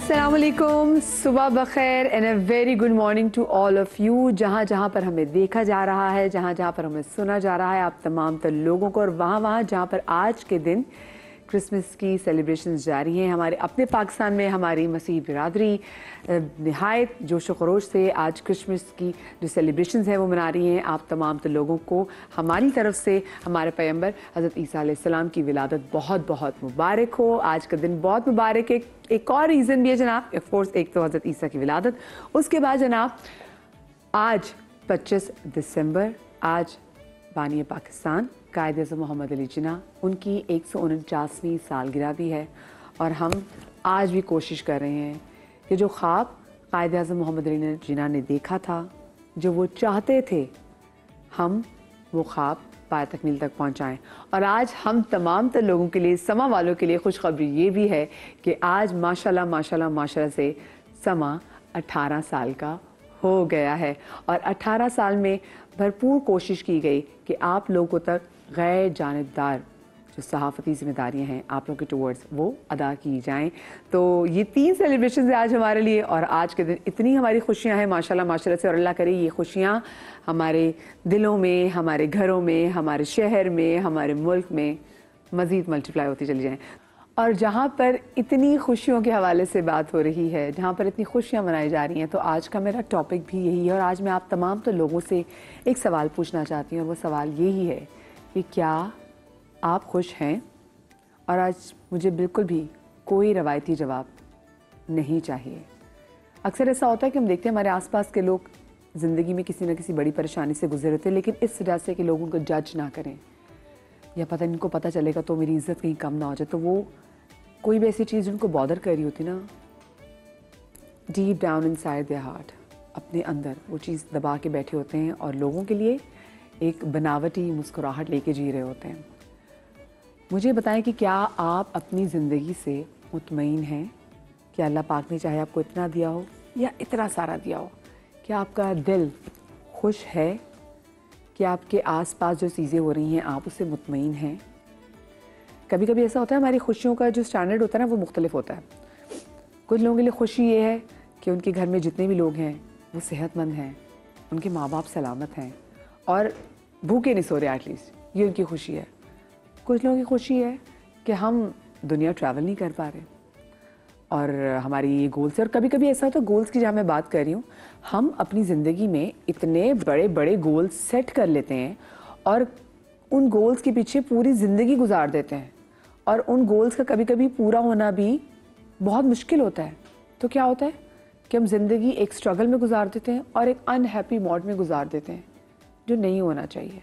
अस्सलाम वालेकुम, सुबह बखैर and a very good morning to all of you. जहाँ जहाँ पर हमें देखा जा रहा है, जहाँ जहाँ पर हमें सुना जा रहा है, आप तमाम लोगों को, और वहाँ वहाँ जहाँ पर आज के दिन क्रिसमस की सेलिब्रेशंस जारी हैं। हमारे अपने पाकिस्तान में हमारी मसीह बिरादरी नहायत जोश व खरोश से आज क्रिसमस की जो सेलिब्रेशंस हैं वो मना रही हैं। आप तमाम लोगों को हमारी तरफ से हमारे पैगंबर हज़रत ईसा अलैहिस्सलाम की विलादत बहुत बहुत मुबारक हो। आज का दिन बहुत मुबारक है। एक और रीज़न भी है जनाब, ऑफ कोर्स एक तो हज़रत ईसा की विलादत, उसके बाद जनाब आज 25 दिसंबर, आज बानी पाकिस्तान कायद-ए-आज़म मोहम्मद अली जिन्ना उनकी 149वीं सालगिरह भी है। और हम आज भी कोशिश कर रहे हैं कि जो ख्वाब कायद-ए-आज़म मोहम्मद अली जिन्ना ने देखा था, जो वो चाहते थे, हम वो ख्वाब पाया तकमील तक पहुंचाएं। और आज हम तमाम लोगों के लिए, समा वालों के लिए खुशखबरी ये भी है कि आज माशाल्लाह माशाल्लाह माशाल्लाह से समा 18 साल का हो गया है। और 18 साल में भरपूर कोशिश की गई कि आप लोगों तक गैर जानिबदार जो सहाफ़ती ज़िम्मेदारियाँ हैं आप लोगों के टूवर्ड्स वो अदा की जाएं। तो ये 3 सेलिब्रेशन है आज हमारे लिए, और आज के दिन इतनी हमारी खुशियाँ हैं माशाल्लाह माशाल्लाह से। और अल्लाह करे ये खुशियाँ हमारे दिलों में, हमारे घरों में, हमारे शहर में, हमारे मुल्क में मज़ीद मल्टीप्लाई होती चली जाएँ। और जहाँ पर इतनी खुशियों के हवाले से बात हो रही है, जहाँ पर इतनी खुशियाँ मनाई जा रही हैं, तो आज का मेरा टॉपिक भी यही है। और आज मैं आप तमाम लोगों से एक सवाल पूछना चाहती हूँ, और वो सवाल यही है कि क्या आप खुश हैं? और आज मुझे बिल्कुल भी कोई रवायती जवाब नहीं चाहिए। अक्सर ऐसा होता है कि हम देखते हैं हमारे आसपास के लोग ज़िंदगी में किसी न किसी बड़ी परेशानी से गुजर होते हैं, लेकिन इस वजह से कि लोग उनको जज ना करें, या पता नहीं इनको पता चलेगा तो मेरी इज़्ज़त कहीं कम ना हो जाए, तो वो कोई भी ऐसी चीज़ उनको बॉदर कर रही होती ना, deep down inside their heart, अपने अंदर वो चीज़ दबा के बैठे होते हैं और लोगों के लिए एक बनावटी मुस्कुराहट लेके जी रहे होते हैं। मुझे बताएं कि क्या आप अपनी ज़िंदगी से मुतमईन हैं? क्या अल्लाह पाक ने चाहे आपको इतना दिया हो या इतना सारा दिया हो, क्या आपका दिल खुश है? क्या आपके आसपास जो चीज़ें हो रही हैं आप उससे मुतमईन हैं? कभी कभी ऐसा होता है हमारी खुशियों का जो स्टैंडर्ड होता है ना वो मुख्तलिफ होता है। कुछ लोगों के लिए खुशी ये है कि उनके घर में जितने भी लोग हैं वो सेहतमंद हैं, उनके माँ बाप सलामत हैं और भूखे नहीं सो रहे, एटलीस्ट ये उनकी खुशी है। कुछ लोगों की खुशी है कि हम दुनिया ट्रैवल नहीं कर पा रहे और हमारी ये गोल्स है। और कभी कभी ऐसा होता है, गोल्स की जहाँ मैं बात कर रही हूँ, हम अपनी ज़िंदगी में इतने बड़े बड़े गोल्स सेट कर लेते हैं और उन गोल्स के पीछे पूरी ज़िंदगी गुजार देते हैं, और उन गोल्स का कभी कभी पूरा होना भी बहुत मुश्किल होता है। तो क्या होता है कि हम ज़िंदगी एक स्ट्रगल में गुजार देते हैं और एक अनहैप्पी मोड में गुजार देते हैं, जो नहीं होना चाहिए।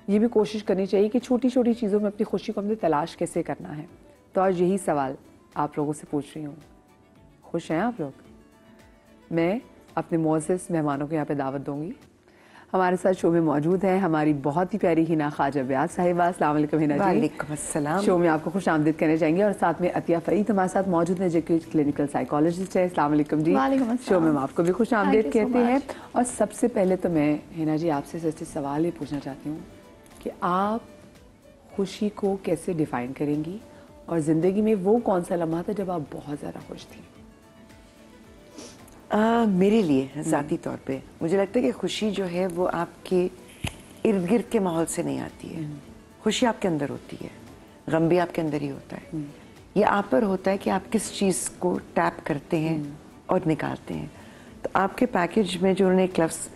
ये भी कोशिश करनी चाहिए कि छोटी छोटी चीज़ों में अपनी खुशी को हमने तलाश कैसे करना है। तो आज यही सवाल आप लोगों से पूछ रही हूँ, खुश हैं आप लोग? मैं अपने मोअज़्ज़ज़ मेहमानों को यहाँ पे दावत दूँगी। हमारे साथ शो में मौजूद है हमारी बहुत ही प्यारी हिना ख्वाजा ब्याज साहिबा। अस्सलाम वालेकुम हिना जी। वालेकुम अस्सलाम। शो में आपको खुश आमदीद कहना चाहेंगे। और साथ में अतिया फरीद हमारे साथ मौजूद है जो कि क्लिनिकल साइकोलॉजिस्ट है। अस्सलाम वालेकुम जी। शो में हम आपको भी खुश आमदीद कहते हैं। और सबसे पहले तो मैं हिना जी आपसे सच्चे सवाल ये पूछना चाहती हूँ कि आप खुशी को कैसे डिफ़ाइन करेंगी, और ज़िंदगी में वो कौन सा लम्हा था जब आप बहुत ज़्यादा खुश थी? मेरे लिए ज़ाती तौर पे मुझे लगता है कि खुशी जो है वो आपके इर्द गिर्द के माहौल से नहीं आती है। खुशी आपके अंदर होती है, गम भी आपके अंदर ही होता है। ये आप पर होता है कि आप किस चीज़ को टैप करते हैं और निकालते हैं। तो आपके पैकेज में जो उन्होंने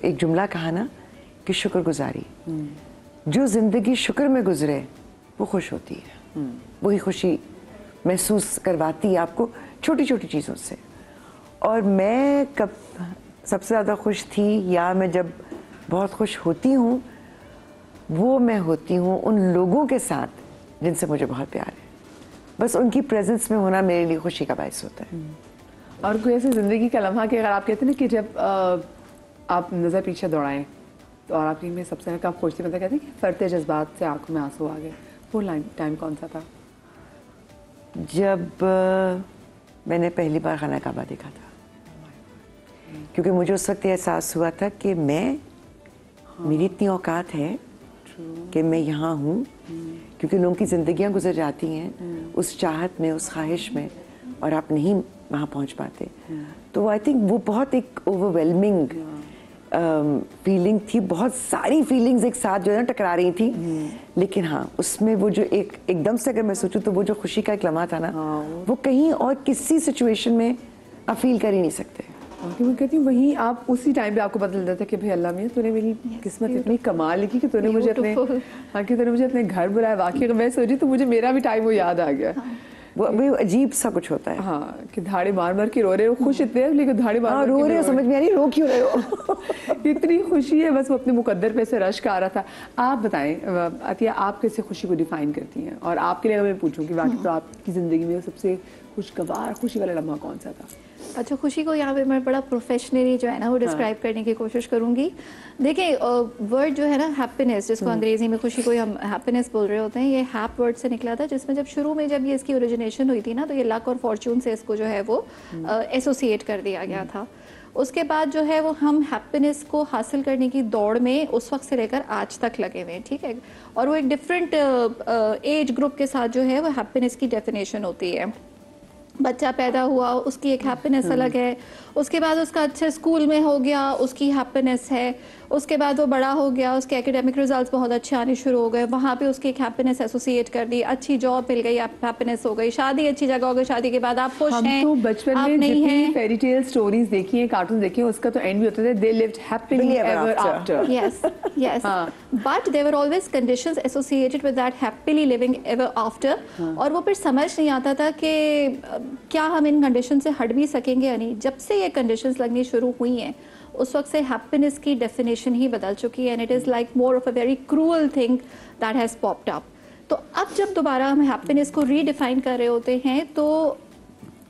एक जुमला कहा ना कि शुक्रगुजारी, जो ज़िंदगी शुक्र में गुजरे वो खुश होती है। वही खुशी महसूस करवाती है आपको छोटी छोटी चीज़ों से। और मैं कब सबसे ज़्यादा खुश थी, या मैं जब बहुत खुश होती हूँ, वो मैं होती हूँ उन लोगों के साथ जिनसे मुझे बहुत प्यार है। बस उनकी प्रेजेंस में होना मेरे लिए खुशी का बायस होता है। और कोई ऐसी ज़िंदगी का लम्हा कि अगर आप कहते हैं ना कि जब आप नज़र पीछे दौड़ाएं तो और आपकी में सबसे ज़्यादा आप खुश थी, मतलब कहते हैं कि फरते जज्बात से आंखों में आंसू आ गए, वो टाइम कौन सा था? जब मैंने पहली बार खाना काबा देखा था, क्योंकि मुझे उस वक्त एहसास हुआ था कि मेरी इतनी औकात है कि मैं यहाँ हूँ, क्योंकि लोगों की ज़िंदगियाँ गुजर जाती हैं उस चाहत में, उस ख्वाहिश में, और आप नहीं वहाँ पहुँच पाते, तो आई थिंक वो बहुत एक ओवरवेलमिंग फीलिंग थी, बहुत सारी फीलिंग्स एक साथ जो है ना टकरा रही थी। लेकिन हाँ, उसमें वो जो एकदम से अगर मैं सोचूं तो वो जो खुशी का एक लम्हा था ना, वो कहीं और किसी सिचुएशन में आप फील कर ही नहीं सकते। मैं कहती हूँ वहीं आप उसी टाइम पे आपको पता चलता था कि भाई अल्लाह मियां तूने मेरी किस्मत इतनी कमाल लिखी कि तूने मुझे अपने तूने मुझे अपने घर बुलाया। वाकई अगर मैं सोची तो मुझे मेरा भी टाइम वो याद आ गया। वो अजीब सा कुछ होता है। हाँ, कि धाड़े मार मार के रो रहे हो, खुश इतने हैं लेकिन धाड़े मार रो रहे हो, समझ में आ रही रो क्यों रहे हो। इतनी खुशी है, बस वो अपने मुकद्दर पे से रश्क आ रहा था। आप बताएं अतिया, आप कैसे खुशी को डिफाइन करती हैं? और आपके लिए अगर मैं पूछूं कि वाकई तो आपकी ज़िंदगी में सबसे खुशगवार खुशी वाला लम्हा कौन सा था? अच्छा, खुशी को यहाँ पे मैं बड़ा प्रोफेशनली जो है ना वो डिस्क्राइब करने की कोशिश करूँगी। देखिए, वर्ड जो है ना हैप्पीनेस, जिसको अंग्रेजी में खुशी को हम हैप्पीनेस बोल रहे होते हैं, ये हैप वर्ड से निकला था, जिसमें जब शुरू में जब ये इसकी ओरिजिनेशन हुई थी ना, तो ये लक और फॉर्चून से इसको जो है वो एसोसिएट कर दिया गया था। उसके बाद जो है वो हम हैप्पीनेस को हासिल करने की दौड़ में उस वक्त से लेकर आज तक लगे हुए हैं, ठीक है। और वो एक डिफरेंट एज ग्रुप के साथ जो है वो हैप्पीनेस की डेफिनेशन होती है। बच्चा पैदा हुआ, उसकी एक हैप्पीनेस अलग है, उसके बाद उसका अच्छे स्कूल में हो गया, उसकी हैप्पीनेस है, उसके बाद वो बड़ा हो गया, उसके एकेडमिक रिजल्ट्स बहुत अच्छे आने शुरू हो गए, वहाँ पे उसकी एक हैप्पीनेस एसोसिएट कर दी, अच्छी जॉब मिल गई, हैप्पीनेस हो गई, शादी अच्छी जगह हो गई, शादी के बाद आप खुश हैं। हम तो बचपन में जितनी फेरी टेल स्टोरीज देखी हैं, कार्टून देखे हैं, उसका तो एंड भी होता था, they lived happily ever after. Yes yes, but there were always conditions associated with that happily living ever after. और वो फिर समझ नहीं आता था कि क्या हम इन कंडीशन से हट भी सकेंगे या नहीं। जब से ये कंडीशंस लगनी शुरू हुई हैं, उस वक्त से हैप्पीनेस की डेफिनेशन ही बदल चुकी है, and it is like more of a very cruel thing that has popped up. तो अब जब दोबारा हम हैप्पीनेस को रीडिफाइन कर रहे होते हैं, तो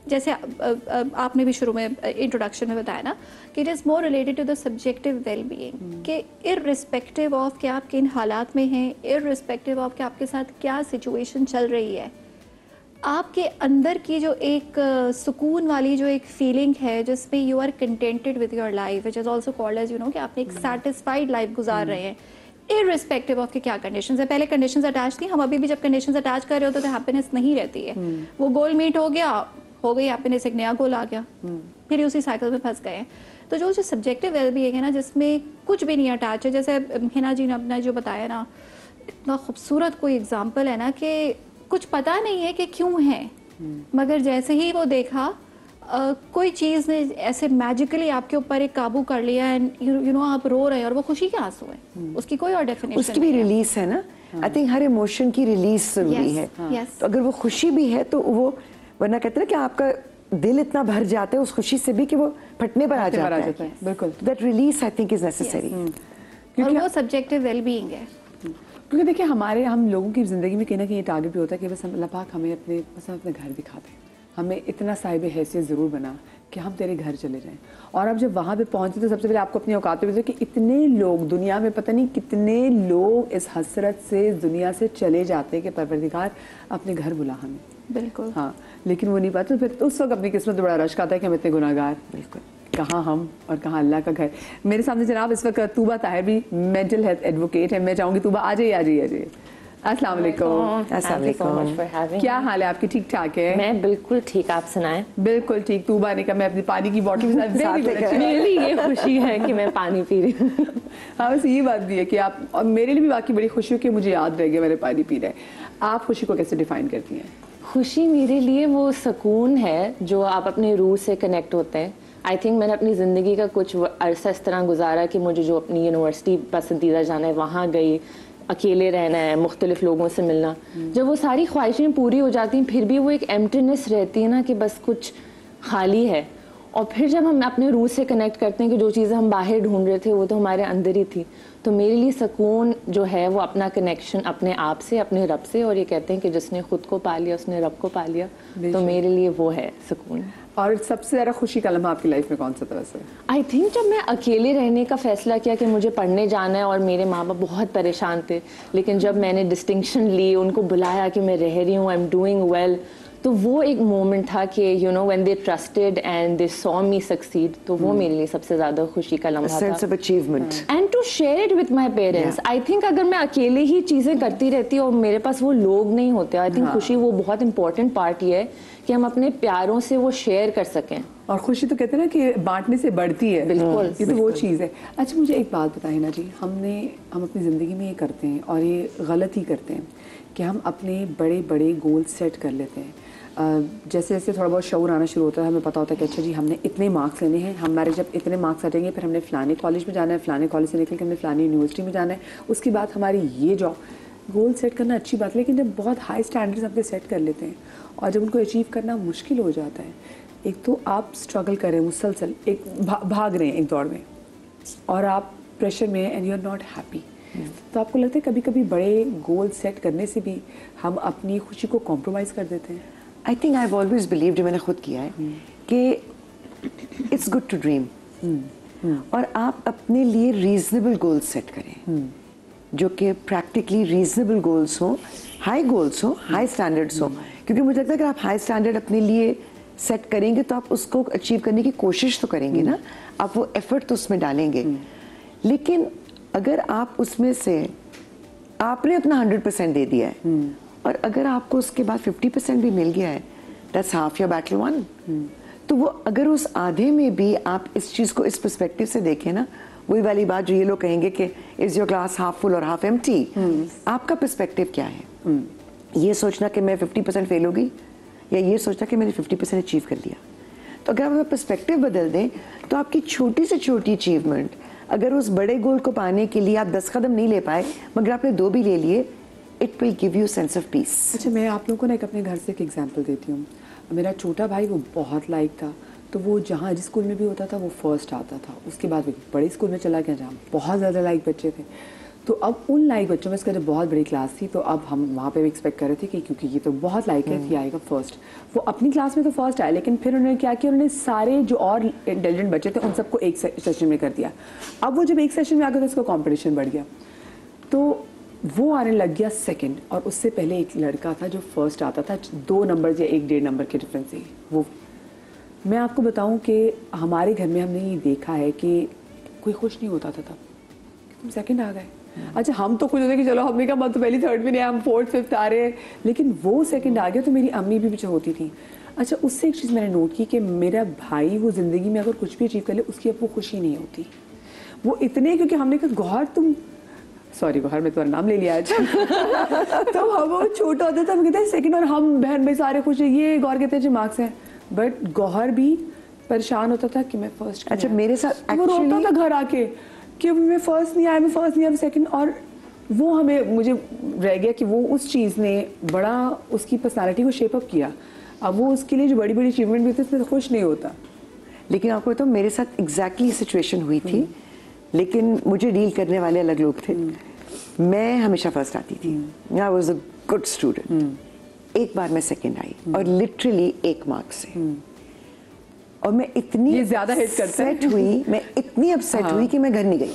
जैसे आपने भी शुरू में इंट्रोडक्शन में बताया ना कि it is more related to the subjective well being, कि इररिस्पेक्टिव ऑफ कि आप किन हालात में हैं, इररिस्पेक्टिव ऑफ कि आपके साथ क्या सिचुएशन चल रही है, आपके अंदर की जो एक सुकून वाली जो एक फीलिंग है, जिसमें you are contented with your life, which is also called as you know कि आपने एक सेटिस्फाइड लाइफ गुजार रहे हैं, इररिस्पेक्टिव ऑफ कि क्या कंडीशंस है। पहले कंडीशंस अटैच थी, हम अभी भी जब कंडीशंस अटैच कर रहे होते तो हैप्पीनेस नहीं रहती है। वो गोल मीट हो गया, हो गई हैप्पीनेस, एक नया गोल आ गया, फिर उसी साइकिल में फंस गए। तो जो सब्जेक्टिव वेल बीइंग है ना, जिसमें कुछ भी नहीं अटैच है, जैसे हिना जी ने अपना जो बताया ना, इतना खूबसूरत कोई एग्जाम्पल है ना कि कुछ पता नहीं है कि क्यों है, मगर जैसे ही वो देखा कोई चीज़ ने ऐसे मैजिकली आपके ऊपर एक काबू कर लिया, एंड यू नो आप रो रहे हैं और वो खुशी के आंसू हैं, उसकी कोई और डेफिनेशन उसकी भी रिलीज है ना। आई थिंक हर इमोशन की रिलीज जरूरी है। तो अगर वो खुशी भी है तो वो, वरना कहते हैं ना कि आपका दिल इतना भर जाता है उस खुशी से भी कि वो फटने पर आ जाता है। बिल्कुल, that release I think is necessary. और वो सब्जेक्टिव वेल बीइंग है। क्योंकि देखिए हम लोगों की ज़िंदगी में कहीं ना कहीं टारगेट भी होता है कि बस अल्लाह पाक हमें अपने घर दिखा दें, हमें इतना साहिब हैसियत ज़रूर बना कि हम तेरे घर चले जाएं। और अब जब वहाँ पे पहुँचे तो सबसे पहले आपको अपनी औकात पे कि इतने लोग दुनिया में, पता नहीं कितने लोग इस हसरत से इस दुनिया से चले जाते हैं कि परवरदिगार अपने घर बुला हमें। बिल्कुल, हाँ, लेकिन वो नहीं पाते। तो फिर उस वक्त अपनी किस्मत बड़ा रश्क आता है कि हम इतने गुनाहगार, बिल्कुल, कहाँ हम और कहाँ अल्लाह का घर। मेरे सामने जनाब इस वक्त तूबा ताहिर भी मेंटल हेल्थ एडवोकेट है। मैं चाहूँगी तूबा आ जाइए। अस्सलाम वालेकुम। क्या हाल है आपकी? ठीक ठाक है? मैं बिल्कुल ठीक, आप सुनाएं? बिल्कुल ठीक। तूबा ने कहा मैं अपनी पानी की बॉटल साथ लेकर, मेरे लिए ये खुशी है कि मैं पानी पी रही हूँ। हाँ, बस ये बात भी है कि आप, और मेरे लिए भी वाकई बड़ी खुशी हो कि मुझे याद रह गया मैंने पानी पी रहा है। आप खुशी को कैसे डिफाइन करती हैं? खुशी मेरे लिए वो सुकून है जो आप अपने रूह से कनेक्ट होते हैं। आई थिंक मैंने अपनी ज़िंदगी का कुछ अरसा इस तरह गुजारा कि मुझे जो अपनी यूनिवर्सिटी पसंदीदा जाना है, वहाँ गई, अकेले रहना है, मुख्तलिफ लोगों से मिलना। जब वो सारी ख्वाहिशें पूरी हो जाती हैं, फिर भी वो एक एम्प्टीनेस रहती है ना कि बस कुछ खाली है। और फिर जब हम अपने रूह से कनेक्ट करते हैं कि जो चीज़ें हम बाहर ढूंढ रहे थे वो तो हमारे अंदर ही थी, तो मेरे लिए सुकून जो है वो अपना कनेक्शन अपने आप से, अपने रब से। और ये कहते हैं कि जिसने खुद को पा लिया उसने रब को पा लिया, तो मेरे लिए वो है सुकून। और सबसे ज़्यादा खुशी का लम्हा आपकी लाइफ में कौन सा था वैसे? आई थिंक जब मैं अकेले रहने का फ़ैसला किया कि मुझे पढ़ने जाना है, और मेरे माँ बाप बहुत परेशान थे, लेकिन जब मैंने डिस्टिंक्शन ली, उनको बुलाया कि मैं रह रही हूँ, आई एम डूइंग वेल, तो वो एक मोमेंट था कि you know when they trusted and they saw me succeed, तो वो मेरे लिए सबसे ज़्यादा खुशी का लम्हा था। Sense of achievement and to share it with my parents. I think अगर मैं अकेले ही चीज़ें करती रहती और मेरे पास वो लोग नहीं होते, आई थिंक खुशी वो बहुत इंपॉर्टेंट पार्ट ये है कि हम अपने प्यारों से वो शेयर कर सकें। और खुशी तो कहते हैं ना कि बांटने से बढ़ती है। बिल्कुल, ये तो वो चीज़ है। अच्छा मुझे एक बात बताइए ना जी, हम अपनी ज़िंदगी में ये करते हैं और ये गलत ही करते हैं कि हम अपने बड़े बड़े गोल सेट कर लेते हैं। जैसे जैसे थोड़ा बहुत शऊर आना शुरू होता है, हमें पता होता है कि अच्छा जी हमने इतने मार्क्स लेने हैं, हमारे जब इतने मार्क्स आ जाएंगे फिर हमने फ़लाने कॉलेज में जाना है, फ़लाने कॉलेज से निकल के हमने फ़लानी यूनिवर्सिटी में जाना है, उसके बाद हमारी ये जॉब। गोल सेट करना अच्छी बात है, लेकिन जब बहुत हाई स्टैंडर्ड्स अपने सेट कर लेते हैं और जब उनको अचीव करना मुश्किल हो जाता है, एक तो आप स्ट्रगल कर रहे हैं मुसलसल, एक भाग रहे हैं एक दौड़ में और आप प्रेशर में and you are not happy, तो आपको लगता है कभी कभी बड़े गोल सेट करने से भी हम अपनी खुशी को कॉम्प्रोमाइज़ कर देते हैं? I think I have always believed, मैंने खुद किया है कि इट्स गुड टू ड्रीम, और आप अपने लिए रीजनेबल गोल्स सेट करें जो कि प्रैक्टिकली रीजनेबल गोल्स हो, हाई गोल्स हो, हाई स्टैंडर्ड्स हो, क्योंकि मुझे लगता है कि आप हाई स्टैंडर्ड अपने लिए सेट करेंगे तो आप उसको अचीव करने की कोशिश तो करेंगे ना, आप वो एफर्ट तो उसमें डालेंगे। लेकिन अगर आप उसमें से आपने अपना 100% दे दिया है और अगर आपको उसके बाद 50% भी मिल गया है, that's half your battle one. तो वो अगर उस आधे में भी आप इस चीज़ को इस पर्सपेक्टिव से देखें ना, वही वाली बात जो ये लोग कहेंगे कि is your glass half full और हाफ एम्प्टी, आपका पर्सपेक्टिव क्या है? ये सोचना कि मैं 50% फेल होगी या ये सोचना कि मैंने 50% अचीव कर लिया? तो अगर आप अपना पर्सपेक्टिव बदल दें तो आपकी छोटी से छोटी अचीवमेंट, अगर उस बड़े गोल को पाने के लिए आप 10 कदम नहीं ले पाए मगर आपने 2 भी ले लिए, it will give you sense of peace. अच्छा मैं आप लोगों को ना एक अपने घर से एक एग्जांपल देती हूँ। मेरा छोटा भाई वो बहुत लाइक था, तो वो जहाँ जिस स्कूल में भी होता था वो फर्स्ट आता था। उसके बाद वो बड़े स्कूल में चला गया जहाँ बहुत ज़्यादा लाइक बच्चे थे। तो अब उन लाइक बच्चों में इसका जब बहुत बड़ी क्लास थी तो अब हम वहाँ पे भी एक्सपेक्ट कर रहे थे कि क्योंकि ये तो बहुत लाइक है, ये आएगा फर्स्ट। वो अपनी क्लास में तो फर्स्ट आया, लेकिन फिर उन्होंने क्या किया, उन्होंने सारे जो और इंटेलिजेंट बच्चे थे उन सबको एक सेशन में कर दिया। अब वो जब एक सेशन में आ गया तो उसका कॉम्पिटिशन बढ़ गया, तो वो आने लग गया सेकंड, और उससे पहले एक लड़का था जो फर्स्ट आता था 2 नंबर या 1-1.5 नंबर के डिफरेंस से। वो मैं आपको बताऊं कि हमारे घर में हमने ये देखा है कि कोई खुश नहीं होता था तब तुम सेकंड आ गए। अच्छा हम तो खुश होते कि चलो हमने कहा हम तो पहली थर्ड में नहीं, हम 4th 5th आ रहे हैं, लेकिन वो सेकंड आ गया तो मेरी अम्मी भी पीछे होती थी। अच्छा उससे एक चीज़ मैंने नोट की कि मेरा भाई वो ज़िंदगी में अगर कुछ भी अचीव कर ले उसकी अब वो खुशी नहीं होती। वो इतने, क्योंकि हमने कहा गौहर तुम, सॉरी गौहर मैं तुम्हारा नाम ले लिया आज तो हम वो छोटा होता था, हम कहते हैं सेकंड, और हम बहन भाई सारे खुश है, ये गौर कहते हैं जो मार्क्स हैं, बट गौहर भी परेशान होता था कि मैं फर्स्ट। अच्छा मेरे साथ वो रोता था घर आके कि मैं फर्स्ट नहीं आया, मैं फर्स्ट नहीं आया, सेकंड। और वो हमें मुझे रह गया कि वो उस चीज़ ने बड़ा उसकी पर्सनालिटी को शेप अप किया। अब वो उसके लिए जो बड़ी बड़ी अचीवमेंट भी होती है उसमें तो खुश नहीं होता। लेकिन आपको तो मेरे साथ एग्जैक्टली सिचुएशन हुई थी, लेकिन मुझे डील करने वाले अलग लोग थे। मैं हमेशा फर्स्ट आती थी, I was a good student. एक बार मैं सेकंड आई और लिटरली 1 मार्क से, और मैं इतनी ज्यादा हिट करता है। अपसेट हुई, मैं इतनी अपसेट हुई कि मैं घर नहीं गई,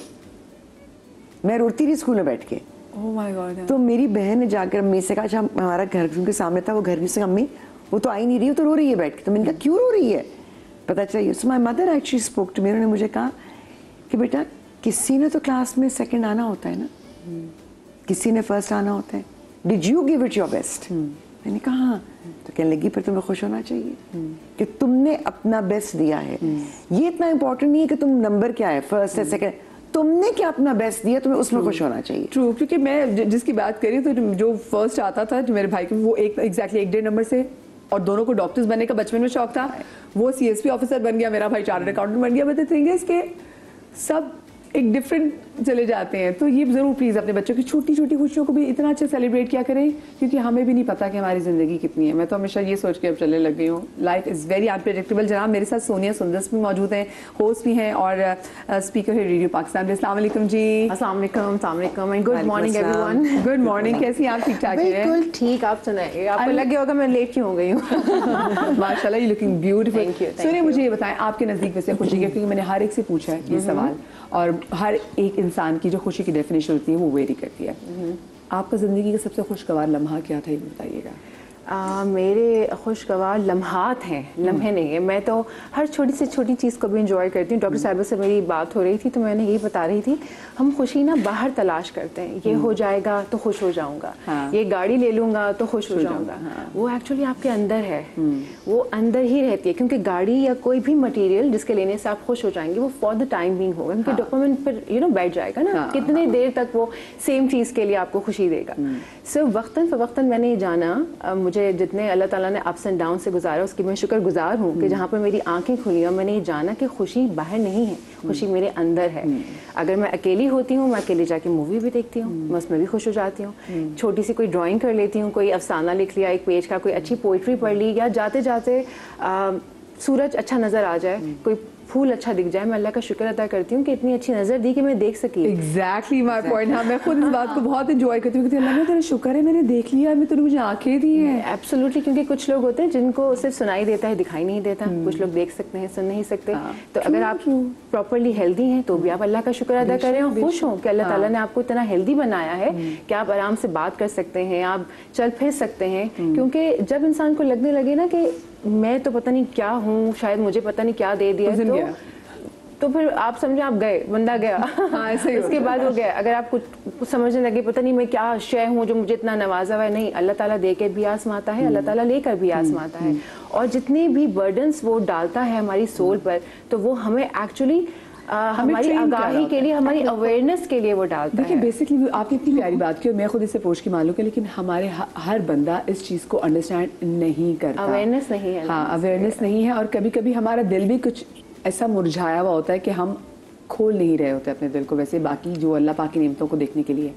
मैं रोती रही स्कूल में बैठ के। ओह माय गॉड। तो मेरी बहन ने जाकर अम्मी से कहा, हमारा घर उनके सामने था, वो घर की से, अम्मी वो तो आई नहीं रही, वो तो रो रही है बैठ के। तो मैंने कहा क्यों रो रही है? पता चला so my mother actually spoke to me, उन्होंने मुझे कहा कि बेटा किसी ने तो क्लास में सेकंड आना होता है ना, किसी ने फर्स्ट आना होता है, did you give it your best? मैंने कहा हाँ। तो कहने लगी फिर तुम्हें खुश होना चाहिए कि तुमने अपना बेस्ट दिया है। ये इतना इंपॉर्टेंट नहीं है कि तुम नंबर क्या है, फर्स्ट है सेकंड, तुमने क्या अपना बेस्ट दिया, तुम्हें उसमें खुश होना चाहिए। ट्रू, क्योंकि मैं जिसकी बात करी तो जो फर्स्ट आता था जो मेरे भाई को, वो एक एग्जैक्टली 1-1.5 नंबर से, और दोनों को डॉक्टर्स बनने का बचपन में शौक था। वो CSP ऑफिसर बन गया, मेरा भाई चार्टर्ड अकाउंटेंट बन गया। बट द थिंग इज के सब एक डिफरेंट चले जाते हैं। तो ये ज़रूर प्लीज़ अपने बच्चों की छोटी छोटी खुशियों को भी इतना अच्छा सेलिब्रेट किया करें, क्योंकि हमें भी नहीं पता कि हमारी ज़िंदगी कितनी है। मैं तो हमेशा ये सोच के अब चलने लग गई हूँ, लाइफ इज़ वेरी अनप्रेडिक्टेबल। जनाब मेरे साथ सोनिया सुंदस भी मौजूद हैं, होस्ट भी हैं और स्पीकर है रेडियो पाकिस्तान। अस्सलाम वालेकुम जी। अस्सलाम वालेकुम and good morning everyone. Good morning, कैसी हैं आप? ठीक ठाक हैं? बिल्कुल ठीक, आप सुनाइए। आपको लगे होगा मैं लेट क्यों हो गई हूँ? माशाल्लाह you looking beautiful. Thank you. Sonia मुझे ये बताएं आपके नज़दीक वैसे खुशी है, क्योंकि मैंने हर एक से पूछा है ये सवाल, और हर एक इंसान की जो खुशी की डेफिनेशन होती है वो वेरी करती है। आपका ज़िंदगी का सबसे खुशगवार लम्हा क्या था, ये बताइएगा। मेरे खुशगवार लम्हात हैं, लम्हे नहीं है। मैं तो हर छोटी से छोटी चीज़ को भी इंजॉय करती हूँ। डॉक्टर साहिबा से मेरी बात हो रही थी तो मैंने यही बता रही थी, हम खुशी ना बाहर तलाश करते हैं। ये हो जाएगा तो खुश हो जाऊंगा, ये गाड़ी ले लूंगा तो खुश हो जाऊंगा। वो एक्चुअली आपके अंदर है, वो अंदर ही रहती है। क्योंकि गाड़ी या कोई भी मटेरियल जिसके लेने से आप खुश हो जाएंगे वो फॉर द टाइम बिंग होगा, क्योंकि डोपामिन पर बैठ जाएगा ना, कितने देर तक वो सेम चीज़ के लिए आपको खुशी देगा। सो वक्तन फ़वक्तन मैंने ये जाना, मुझे जितने अल्लाह ताला ने अप्स एंड डाउन से गुजारा उसकी मैं शुक्रगुजार हूँ कि जहाँ पर मेरी आंखें खुली और मैंने ये जाना कि खुशी बाहर नहीं है, खुशी मेरे अंदर है। अगर मैं अकेली होती हूँ, मैं अकेले जाके मूवी भी देखती हूँ, मैं उसमें भी खुश हो जाती हूँ। छोटी सी कोई ड्राइंग कर लेती हूँ, कोई अफसाना लिख लिया एक पेज का, कोई अच्छी पोइट्री पढ़ ली, या जाते जाते सूरज अच्छा नज़र आ जाए, कोई फूल अच्छा दिख जाए, मैं अल्लाह का शुक्र अदा करती हूँ कि इतनी अच्छी नज़र दी कि मैं देख सकी। Exactly my point. हाँ, मैं खुद इस बात को बहुत इंजॉय करती हूँ कि अल्लाह ने तेरा शुक्र है मैंने देख लिया, मैं तूने मुझे आंखें दी हैं। एब्सोल्युटली, क्योंकि कुछ लोग होते हैं जिनको सिर्फ सुनाई देता है, दिखाई नहीं देता। कुछ लोग देख सकते हैं, सुन नहीं सकते। तो अगर आप प्रॉपरली हेल्दी हैं तो भी आप अल्लाह का शुक्र अदा करें और खुश हों कि अल्लाह ताला ने आपको इतना हेल्दी बनाया है कि आप आराम से बात कर सकते हैं, आप चल फिर सकते हैं। क्योंकि जब इंसान को लगने लगे ना कि मैं तो पता नहीं क्या हूँ, शायद मुझे पता नहीं क्या दे दिया, तो फिर आप समझे आप गए, बंदा गया। हाँ, ऐसे उसके बाद वो गया। अगर आप कुछ समझने लगे पता नहीं मैं क्या शय हूँ जो मुझे इतना नवाजा हुआ है, नहीं, अल्लाह ताला दे के भी आसमाता है, अल्लाह ताला लेकर भी आसमाता है। और जितने भी बर्डन्स वो डालता है हमारी सोल पर, तो वो हमें एक्चुअली हमारी आगाही के लिए, हमारी अवेयरनेस के लिए वो डालता है। देखिए बेसिकली आपने इतनी प्यारी बात की और मैं खुद इससे पूछ के मालूम कि लेकिन हमारे हर बंदा इस चीज़ को अंडरस्टैंड नहीं करता, अवेयरनेस नहीं है। हाँ, अवेयरनेस नहीं है। और कभी कभी हमारा दिल भी कुछ ऐसा मुरझाया हुआ होता है कि हम खोल नहीं रहे होते अपने दिल को वैसे बाकी जो अल्लाह पाक की नेमतों को देखने के लिए।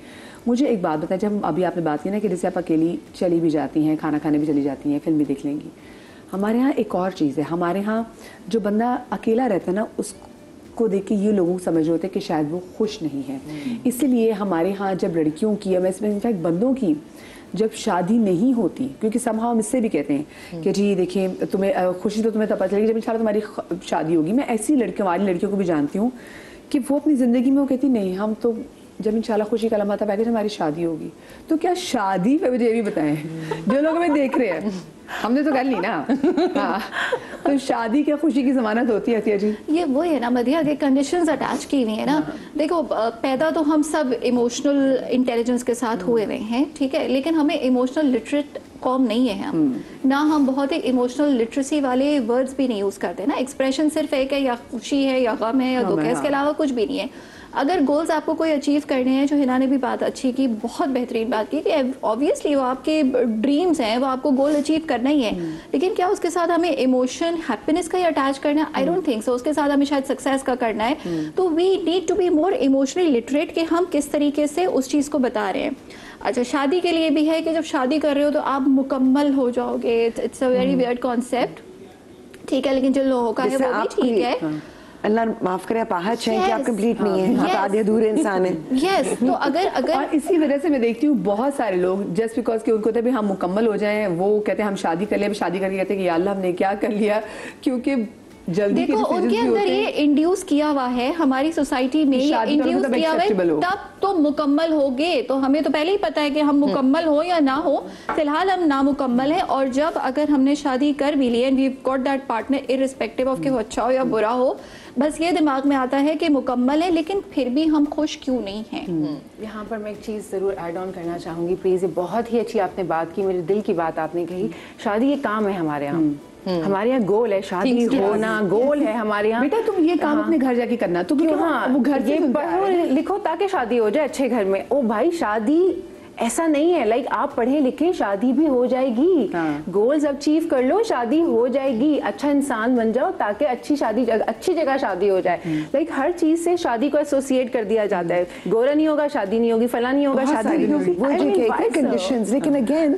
मुझे एक बात बताएं, जब अभी आपने बात की ना कि जैसे आप अकेली चली भी जाती हैं, खाना खाने भी चली जाती हैं, फिल्म भी देख लेंगी, हमारे यहाँ एक और चीज़ है। हमारे यहाँ जो बंदा अकेला रहता है ना, उसको देख के ये लोगों को समझ रहे होते हैं कि शायद वो खुश नहीं है। इसीलिए हमारे यहाँ जब लड़कियों की या मैं इसमें इनफैक्ट बंदों की जब शादी नहीं होती, क्योंकि समहाउ हम इससे भी कहते हैं कि जी देखिए तुम्हें खुशी तो तुम्हें तब पता चलेगी जब इंशाल्लाह तुम्हारी शादी होगी। मैं ऐसी लड़कियों वाली लड़कियों को भी जानती हूँ कि वो अपनी ज़िंदगी में वो कहती नहीं, हम तो जब इंशाल्लाह खुशी का लम्हा तब आएगा जब हमारी शादी होगी। तो क्या शादी पे मुझे ये भी बताएं, जो लोग हमें देख रहे हैं, हमने तो कर ली ना। हाँ, तो शादी क्या खुशी की जमानत होती है अतिया जी? ये वो है ना मदिया के कंडीशंस अटैच की हुई है ना। देखो पैदा तो हम सब इमोशनल इंटेलिजेंस के साथ हुए हुए हैं, ठीक है, लेकिन हमें इमोशनल लिटरेट कौम नहीं है हम ना, हम बहुत ही इमोशनल लिटरेसी वाले वर्ड्स भी नहीं यूज़ करते ना। एक्सप्रेशन सिर्फ एक है, या खुशी है या गम है या दुख है, इसके अलावा कुछ भी नहीं है। अगर गोल्स आपको कोई अचीव करने हैं, जो हिना ने भी बात अच्छी की, बहुत बेहतरीन बात की कि ऑब्वियसली वो आपके ड्रीम्स हैं, वो आपको गोल अचीव करना ही है, लेकिन क्या उसके साथ हमें इमोशन हैप्पीनेस का ही अटैच करना है? I don't think so. उसके साथ हमें शायद सक्सेस का करना है। तो we need to be more emotionally literate कि हम किस तरीके से उस चीज़ को बता रहे हैं। अच्छा, शादी के लिए भी है कि जब शादी कर रहे हो तो आप मुकम्मल हो जाओगे, it's a very weird concept, ठीक है, लेकिन जो लोगों का है वो भी ठीक है। अल्लाह माफ करे, आप आहत हैं कि आप कंप्लीट नहीं है, आप आधे अधूरे इंसान हैं। यस, तो अगर और इसी वजह से मैं देखती हूँ बहुत सारे लोग जस्ट बिकॉज कि उनको भी हम मुकम्मल हो जाएं, वो कहते हैं हम शादी कर लिया, शादी करके कहते हैं कि या अल्लाह हमने क्या कर लिया, क्योंकि जल्दी देखो उनके अंदर ये इंड्यूस किया हुआ है, हमारी सोसाइटी में ये इंड्यूस किया हुआ है, तब तो मुकम्मल हो गए। तो हमें तो पहले ही पता है कि हम मुकम्मल हो या ना हो, फिलहाल हम नामुकम्मल हैं। और जब अगर हमने शादी कर भी ली and we got that partner irrespective of कि वो अच्छा हो या बुरा हो, बस ये दिमाग में आता है कि मुकम्मल है, लेकिन फिर भी हम खुश क्यों नहीं हैं। यहाँ पर मैं एक चीज़ ज़रूर ऐड ऑन करना चाहूँगी प्लीज़। ये बहुत ही अच्छी आपने बात की, मेरे दिल की बात आपने कही। शादी ये काम है हमारे यहाँ, हमारे यहाँ गोल है, शादी होना गोल है हमारे यहाँ। बेटा तुम ये काम अपने घर जाके करना, तो क्यों? हाँ, वो घर ये पढ़ो लिखो ताकि शादी हो जाए अच्छे घर में। ओ भाई, शादी ऐसा नहीं है लाइक आप पढ़े लिखे शादी भी हो जाएगी। गोल्स अचीव कर लो, शादी हो जाएगी। अच्छा इंसान बन जाओ ताकि अच्छी जगह शादी हो जाए। लाइक हर चीज से शादी को एसोसिएट कर दिया जाता है, गोरा नहीं होगा शादी नहीं होगी, फला नहीं होगा शादी नहीं होगी, वो कंडीशंस। लेकिन अगेन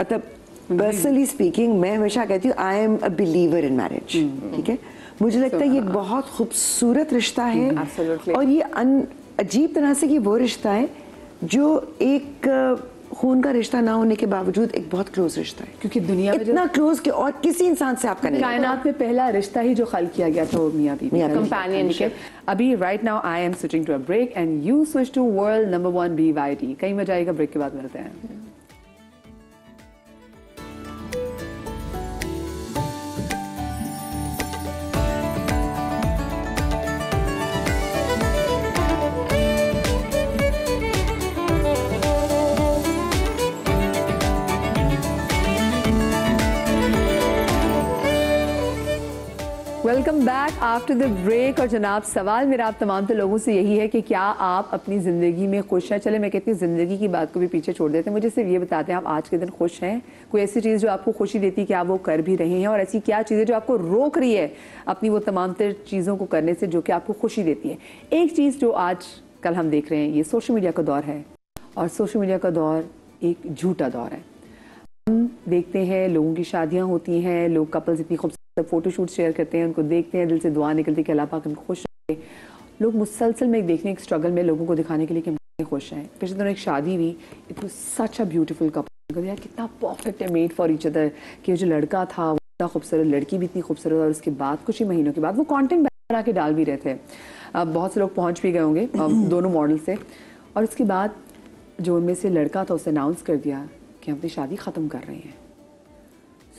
मतलब पर्सनली स्पीकिंग मैं हमेशा कहती हूँ आई am a believer in marriage, ठीक है। मुझे लगता है ये एक बहुत खूबसूरत रिश्ता है और ये अजीब तरह से ये वो रिश्ता है जो एक खून का रिश्ता ना होने के बावजूद एक बहुत क्लोज रिश्ता है, क्योंकि दुनिया में इतना क्लोज कि और किसी इंसान से आपका नहीं। कायनात में पहला रिश्ता ही जो खल किया गया था वो मियां बीवी का कंपेनियनशिप। अभी right now I am switching to a break and you switch to world number 1 BYD। कहीं मजा आएगा, ब्रेक के बाद मिलते हैं। Welcome back after the break. और जनाब, सवाल मेरा आप तमाम तो लोगों से यही है कि क्या आप अपनी ज़िंदगी में खुश हैं? चले मैं कहती हूँ ज़िंदगी की बात को भी पीछे छोड़ देते हैं, मुझे सिर्फ ये बताते हैं आप आज के दिन खुश हैं? कोई ऐसी चीज़ जो आपको खुशी देती है कि आप वो कर भी रहे हैं, और ऐसी क्या चीज़ है जो आपको रोक रही है अपनी वो तमाम तर चीज़ों को करने से जो कि आपको खुशी देती है? एक चीज़ जो आज कल हम देख रहे हैं, ये सोशल मीडिया का दौर है, और सोशल मीडिया का दौर एक झूठा दौर है। हम देखते हैं लोगों की शादियाँ होती हैं, लोग कपल्स इतनी खूबसूरत फोटोशूट शेयर करते हैं, उनको देखते हैं, दिल से दुआ निकलती है कि अल्लाह पाक उनको खुश रखे। लोग मुसलसल में देखने एक स्ट्रगल में लोगों को दिखाने के लिए कि हम खुश हैं। पिछले दिनों एक शादी हुई, it was such a beautiful couple, यार कितना परफेक्ट है, मेड फॉर ईच अदर, कि जो लड़का था वो इतना खूबसूरत, लड़की भी इतनी खूबसूरत, और उसके बाद कुछ ही महीनों के बाद वो कंटेंट बना के डाल भी रहे थे। बहुत से लोग पहुँच भी गए होंगे दोनों मॉडल से, और उसके बाद जो उनमें से लड़का था उसने अनाउंस कर दिया कि हम अपनी शादी ख़त्म कर रहे हैं।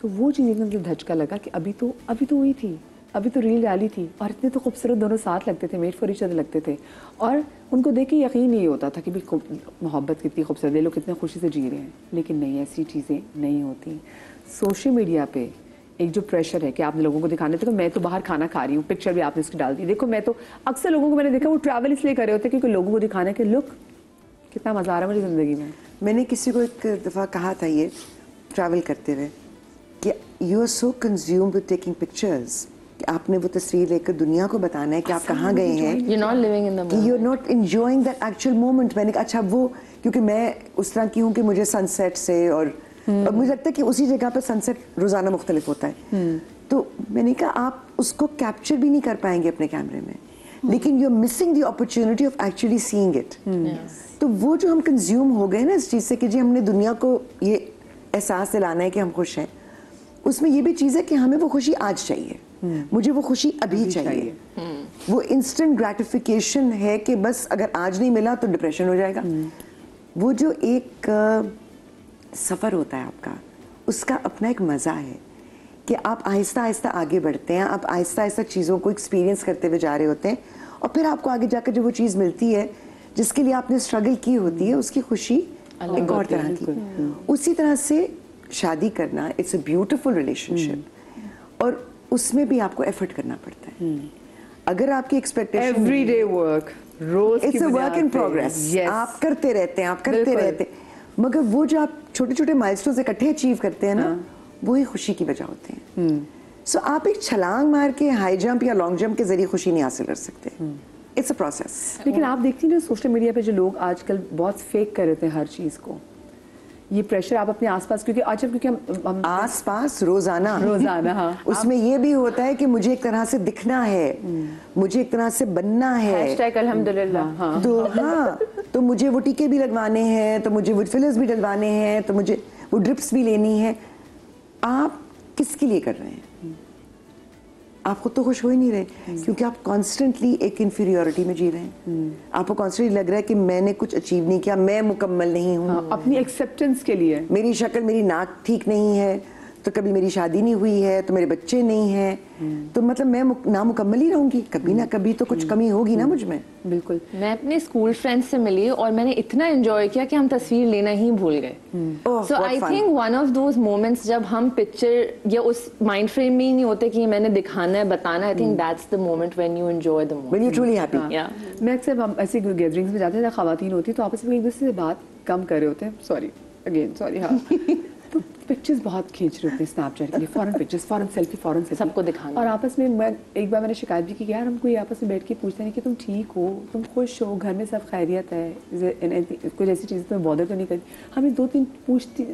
तो वो चीज़ एकदम से धचका लगा कि अभी तो हुई थी, अभी तो रील डाली थी, और इतने तो खूबसूरत दोनों साथ लगते थे, मेड फॉर ईच अदर लगते थे, और उनको देख के यकीन नहीं होता था कि भी मोहब्बत कितनी खूबसूरत है, लोग कितने खुशी से जी रहे हैं। लेकिन नहीं, ऐसी चीज़ें नहीं होती। सोशल मीडिया पे एक जो प्रेशर है कि आपने लोगों को दिखाने, देखो मैं तो बाहर खाना खा रही हूँ, पिक्चर भी आपने उसकी डाल दी। देखो मैं तो अक्सर लोगों को मैंने देखा वो ट्रैवल इसलिए कर रहे होते क्योंकि लोगों को दिखाने के लुक कितना मज़ा आ रहा है मुझे ज़िंदगी में। मैंने किसी को एक दफ़ा कहा था ये ट्रैवल करते हुए कि you are so consumed with taking pictures कि आपने वो तस्वीर लेकर दुनिया को बताना है कि आप कहाँ गए हैं, You're not living in the moment. You are not enjoying that actual moment. मैंने कहा अच्छा वो, क्योंकि मैं उस तरह की हूँ कि मुझे सनसेट से और मुझे लगता है कि उसी जगह पर सनसेट रोज़ाना मुख्तलिफ होता है, तो मैंने कहा आप उसको कैप्चर भी नहीं कर पाएंगे अपने कैमरे में, लेकिन you are missing the opportunity of actually seeing it. तो वो जो हम कंज्यूम हो गए ना इस चीज़ से कि जी हमने दुनिया को ये एहसास दिलाना है कि हम खुश हैं, उसमें ये भी चीज़ है कि हमें वो खुशी आज चाहिए, मुझे वो खुशी अभी चाहिए। वो इंस्टेंट ग्रेटिफिकेशन है कि बस अगर आज नहीं मिला तो डिप्रेशन हो जाएगा। वो जो एक सफ़र होता है आपका, उसका अपना एक मज़ा है कि आप आहिस्ता आहिस्ता आगे बढ़ते हैं, आप आहिस्ता आहिस्ता चीज़ों को एक्सपीरियंस करते हुए जा रहे होते हैं, और फिर आपको आगे जाकर जो वो चीज़ मिलती है जिसके लिए आपने स्ट्रगल की होती है, उसकी खुशी एक और तरह की। उसी तरह से शादी करना, इट्स अ ब्यूटीफुल रिलेशनशिप, और उसमें भी आपको एफर्ट करना पड़ता है। अगर आपकी एक्सपेक्टेशन एवरीडे वर्क, रोज it's a work in progress, आप करते रहते हैं, आप करते रहते हैं, मगर वो जो आप छोटे छोटे माइलस्टोन्स इकट्ठे अचीव करते हैं ना, वो ही खुशी की वजह होते हैं। सो आप एक छलांग मार के हाई जंप या लॉन्ग जंप के जरिए खुशी नहीं हासिल कर सकते, इट्स अ प्रोसेस। लेकिन आप देखती हैं ना सोशल मीडिया पे जो लोग आजकल बहुत फेक कर रहे थे हर चीज़ को, ये प्रेशर आप अपने आसपास, क्योंकि आज क्योंकि हम आसपास रोजाना हाँ, उसमें ये भी होता है कि मुझे एक तरह से दिखना है, मुझे एक तरह से बनना है, अल्हम्दुलिल्लाह। हाँ। तो मुझे वो टीके भी लगवाने हैं, तो मुझे वो फिलर्स भी डलवाने हैं, तो मुझे वो ड्रिप्स भी लेनी है। आप किसके लिए कर रहे हैं? आप खुद तो खुश हो ही नहीं रहे, क्योंकि आप कॉन्स्टेंटली एक इन्फीरियोरिटी में जी रहे हैं। आपको कॉन्स्टेंटली लग रहा है कि मैंने कुछ अचीव नहीं किया, मैं मुकम्मल नहीं हूँ। हाँ, अपनी एक्सेप्टेंस के लिए मेरी शक्ल, मेरी नाक ठीक नहीं है, तो कभी मेरी शादी नहीं हुई है, तो मेरे बच्चे नहीं हैं, तो मतलब मैं नामुकम्मल ही रहूंगी, कभी ना कभी तो कुछ कमी होगी ना मुझ में। बिल्कुल। मैं अपने स्कूल फ्रेंड्स से मिली और मैंने इतना एंजॉय किया कि हम तस्वीर लेना ही भूल गए। So I think one of those moments जब हम पिक्चर या उस माइंड फ्रेम में ही नहीं होते कि मैंने दिखाना है, बताना है, I think that's the moment when you enjoy the moment, when you truly happy. मैं अक्सर हम ऐसी गैदरिंग्स में जाते हैं, खवातीन होती तो आपस में एक दूसरे से बात कम कर रहे होते हैं, सॉरी हाँ तो पिक्चर्स बहुत खींच रहे होते हैं स्नैपचैट के लिए, फॉरन पिक्चर्स, फॉरन सेल्फी, सबको दिखाना। और आपस में मैं एक बार मैंने शिकायत भी की कि यार हम कोई आपस में बैठ के पूछते नहीं कि तुम ठीक हो, तुम खुश हो, घर में सब खैरियत है, कुछ ऐसी चीज़ें तुम्हें बॉदर तो नहीं करती। हमें 2-3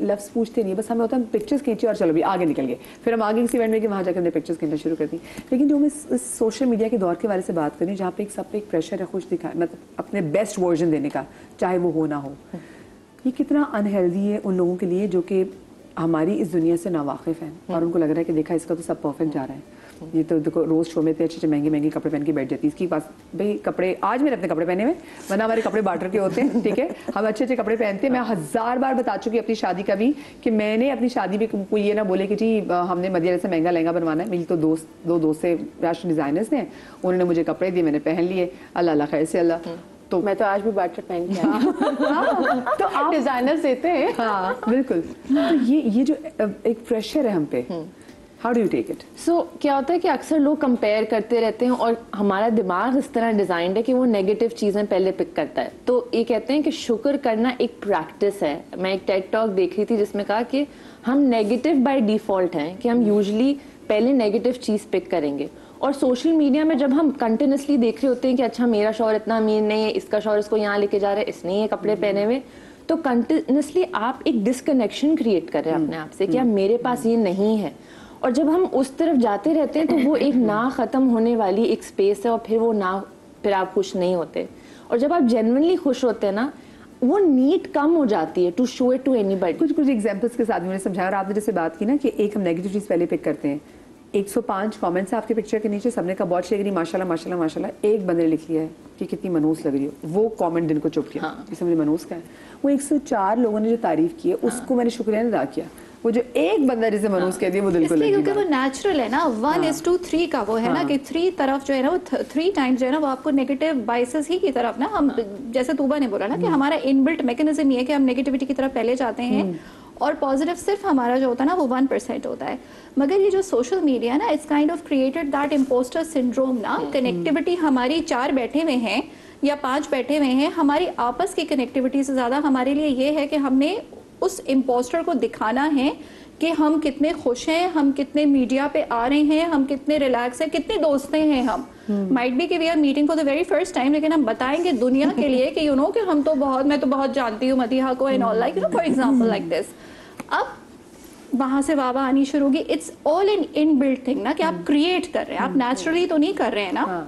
लफ्ज़ पूछते नहीं, बस हमें होता है पिक्चर्स खींचे और चलो भी आगे निकल गए, फिर हम आगे किसी इवेंट में कि वहाँ जाकर हमने पिक्चर्स खींचना शुरू कर दी। लेकिन जो मैं इस सोशल मीडिया के दौर के बारे से बात करें, जहाँ पे एक सब पे एक प्रेशर है खुश दिखा, मतलब अपने बेस्ट वर्जन देने का, चाहे वो हो ना हो, ये कितना अनहेल्दी है उन लोगों के लिए जो कि हमारी इस दुनिया से नावाकिफ़ हैं और उनको लग रहा है कि देखा इसका तो सब परफेक्ट जा रहा है, ये तो देखो रोज़ शो में इतने अच्छे महंगे कपड़े पहन के बैठ जाती है, इसके पास भाई कपड़े, आज मैंने अपने कपड़े पहने हुए, वरना हमारे कपड़े बार्टर के होते हैं, ठीक है, हम अच्छे कपड़े पहनते हैं। मैं 1000 बार बता चुकी अपनी शादी का भी कि मैंने अपनी शादी में कोई ये ना बोले कि जी हमने मदिरा से महंगा लहंगा बनवाना है, मेरी तो दो दोस्त से फैशन डिज़ाइनर्स ने, उन्होंने मुझे कपड़े दिए, मैंने पहन लिए, अल्लाह खैर से अल्लाह। तो मैं तो आज भी बाटर पहन के आई। तो आप डिजाइनर्स देते हैं। हाँ बिल्कुल। तो ये जो एक प्रेशर है हम पे how do you take it? So क्या होता है कि अक्सर लोग कंपेयर करते रहते हैं और हमारा दिमाग इस तरह डिजाइंड है कि वो नेगेटिव चीजें पहले पिक करता है। तो ये कहते हैं कि शुक्र करना एक प्रैक्टिस है। मैं एक टेड टॉक देख रही थी जिसमें कहा कि हम नेगेटिव बाय डिफॉल्ट हैं, कि हम यूजुअली पहले नेगेटिव चीज पिक करेंगे। और सोशल मीडिया में जब हम कंटिन्यूसली देख रहे होते हैं कि अच्छा मेरा शौहर इतना अमीर नहीं है, इसका शौहर इसको यहाँ लेके जा रहा है, इसने ये कपड़े पहने हुए, तो कंटिन्यूसली आप एक डिसकनेक्शन क्रिएट कर रहे हैं अपने आप से कि अब मेरे पास ये नहीं है। और जब हम उस तरफ जाते रहते हैं तो वो एक ना खत्म होने वाली एक स्पेस है, और फिर आप खुश नहीं होते। और जब आप जेन्युइनली खुश होते हैं ना, वो नीड कम हो जाती है to show it to anybody. कुछ एग्जांपल्स के साथ मैंने समझाया। और आपने जैसे बात की ना कि एक हम नेगेटिव चीज पहले पिक करते हैं, 105 कमेंट्स आपके पिक्चर के नीचे, सबने कहा बहुत लग रही, माशाल्लाह माशाल्लाह माशाल्लाह। एक बंदे ने लिख लिया है कि कितनी मनहूस लग रही हो, वो कमेंट दिन को चुप किया। जिसे मुझे मनहूस का है, वो 104 लोगों ने जो तारीफ की है उसको मैंने शुक्रिया अदा किया। वो जो एक बंदा जिसे मनहूस कह दिया वो दिल को लगी। क्योंकि वो नेचुरल है ना, 1:3 का वो है ना कि 3 तरफ जो है ना, वो 3 टाइम्स जो है ना वो आपको नेगेटिव बाइसेस ही की तरफ ना, हम जैसे तूबा ने बोला ना कि हमारा इनबिल्ट मैकेनिज्म ये है कि हम नेगेटिविटी की तरफ पहले जाते हैं और पॉजिटिव सिर्फ हमारा जो होता है ना वो 1% होता है। मगर ये जो सोशल मीडिया है ना, it's kind of created that imposter syndrome ना। कनेक्टिविटी हमारी 4 बैठे हुए हैं या 5 बैठे हुए हैं, हमारी आपस की कनेक्टिविटी से ज़्यादा हमारे लिए ये है कि हमने उस इम्पोस्टर को दिखाना है कि हम कितने खुश हैं, हम कितने मीडिया पे आ रहे हैं, हम कितने रिलैक्स हैं, कितने दोस्तें हैं हम। माइट बी कि we are meeting for the very first time, लेकिन हम बताएंगे दुनिया के लिए कि कि हम तो बहुत, मैं तो बहुत जानती हूँ मदीहा को and all, like for example like this. अब वहां से वाह आनी शुरू होगी। It's all in inbuilt thing ना कि आप क्रिएट कर रहे हैं, आप नेचुरली तो नहीं कर रहे हैं ना।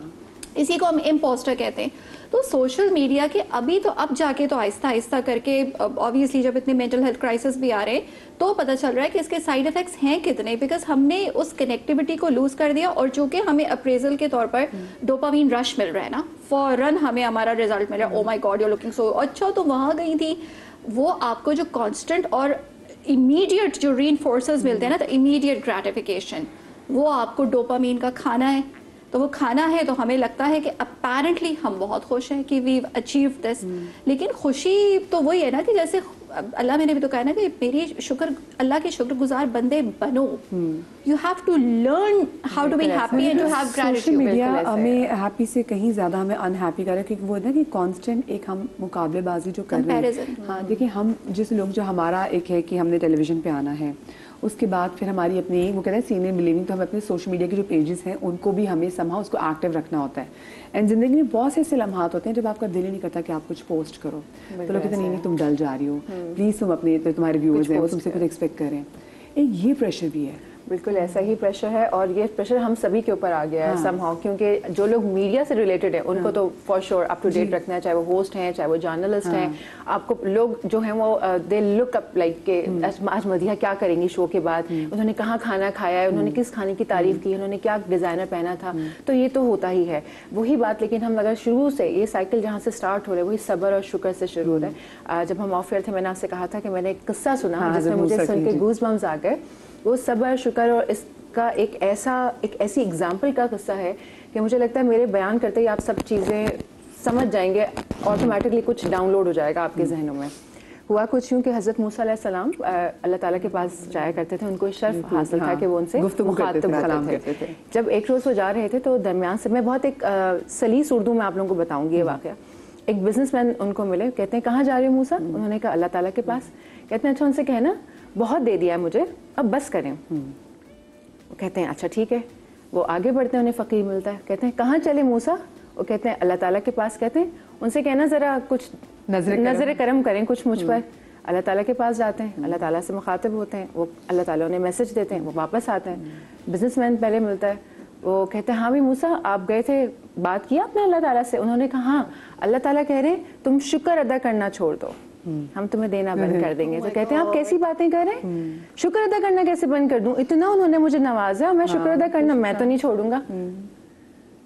इसी को हम इम्पोस्टर कहते हैं। तो सोशल मीडिया के अभी तो अब जाके तो आहिस्ता आहिस्ता करके ऑब्वियसली जब इतने मेंटल हेल्थ क्राइसिस भी आ रहे हैं तो पता चल रहा है कि इसके साइड इफेक्ट्स हैं कितने, बिकॉज हमने उस कनेक्टिविटी को लूज कर दिया। और जो कि हमें अप्रेजल के तौर पर डोपामीन रश मिल रहा है ना, फौरन हमें हमारा रिजल्ट मिल रहा है, oh my god you are looking so अच्छा। तो वहां गई थी, वो आपको जो कॉन्स्टेंट और इमीडिएट जो रीइंफोर्सेस मिलते हैं ना, तो इमीडिएट ग्रेटिफिकेशन, वो आपको डोपामीन का खाना है। तो वो खाना है तो हमें लगता है कि अपेरेंटली हम बहुत खुश हैं कि वी अचीव दिस। लेकिन खुशी तो वही है ना कि जैसे अल्लाह मैंने भी तो कहा ना कि मेरी शुक्र, अल्लाह के शुक्रगुजार बंदे बनो। You have to learn how to be happy and to have gratitude. Social media हमें हैप्पी से कहीं ज्यादा हमें अनहैप्पी कर रहा है, क्योंकि वो है ना कि कांस्टेंट एक हम मुकाबलेबाजी जो कर रहे हैं। हाँ देखिए, हम जिस लोग जो हमारा एक है कि हमने टेलीविजन पे आना है, उसके बाद फिर हमारी अपनी वो कहते हैं सीनियर बिलीविंग, तो हमें अपने सोशल मीडिया के जो पेजेस हैं उनको भी हमें समहाउ उसको एक्टिव रखना होता है। एंड जिंदगी में बहुत से ऐसे लम्हात होते हैं जब आपका दिल ही नहीं करता कि आप कुछ पोस्ट करो, तो लोग कहते नहीं तुम डल जा रही हो, प्लीज तुम अपने, तो तुम्हारे व्यूअर्स हैं वो तुमसे कुछ एक्सपेक्ट करें। एक ये प्रेशर भी है। बिल्कुल ऐसा ही प्रेशर है, और ये प्रेशर हम सभी के ऊपर आ गया है समहाउ, क्योंकि जो लोग मीडिया से रिलेटेड है उनको तो for sure up to date रखना है, चाहे वो होस्ट हैं चाहे वो जर्नलिस्ट हैं। आपको लोग जो हैं वो दे लुक अप लाइक के आज मदीहा क्या करेंगी शो के बाद, उन्होंने कहाँ खाना खाया है, उन्होंने किस खाने की तारीफ की है, उन्होंने क्या डिजाइनर पहना था। तो ये तो होता ही है वही बात। लेकिन हम अगर शुरू से ये साइकिल जहाँ से स्टार्ट हो रहा है वही सब्र और शुक्र से शुरू हो रहा है। जब हम ऑफ एयर थे मैंने आपसे कहा था कि मैंने एक किस्सा सुना जिसमें मुझे सुन के गूज बम्स आ गए। वो सब्र शुक्र और इसका एक ऐसी एग्जाम्पल का किस्सा है कि मुझे लगता है मेरे बयान करते ही आप सब चीज़ें समझ जाएंगे, ऑटोमेटिकली कुछ डाउनलोड हो जाएगा आपके जहनों में। हुआ कुछ यूँ कि हज़रत मूसा अलैहिस्सलाम अल्लाह ताला के पास जाया करते थे, उनको शर्फ हासिल था कि वो उनसे मुखातिब होते थे। जब एक रोज़ वो जा रहे थे तो दरमियान से, मैं बहुत एक सलीस उर्दू में आप लोगों को बताऊँगी ये वाक़या। एक बिजनेसमैन उनको मिले, कहते हैं कहाँ जा रहे हो मूसा? उन्होंने कहा अल्लाह ताला के पास। कहते हैं अच्छा उनसे कहना बहुत दे दिया है मुझे, अब बस करें। वो कहते हैं अच्छा ठीक है। वो आगे बढ़ते हैं, उन्हें फ़कीर मिलता है, कहते हैं कहाँ चले मूसा? वो कहते हैं अल्लाह ताला के पास। कहते हैं उनसे कहना ज़रा कुछ नज़र करम करें कुछ मुझ पर। अल्लाह ताला के पास जाते हैं, अल्लाह ताला से मुखातिब होते हैं, वो अल्लाह ताला उन्हें मैसेज देते हैं, वो वापस आते हैं। बिजनेसमैन पहले मिलता है, वो कहते हैं हाँ भी मूसा आप गए थे, बात किया आपने अल्लाह ताला से? उन्होंने कहा हाँ, अल्लाह ताला कह रहे तुम शुक्र अदा करना छोड़ दो, हम तुम्हें देना बंद कर देंगे। तो कहते हैं आप कैसी बातें कर रहे हैं, शुक्र अदा करना कैसे बंद कर दूं? इतना उन्होंने मुझे नवाजा और मैं शुक्र अदा करना मैं तो नहीं छोड़ूंगा।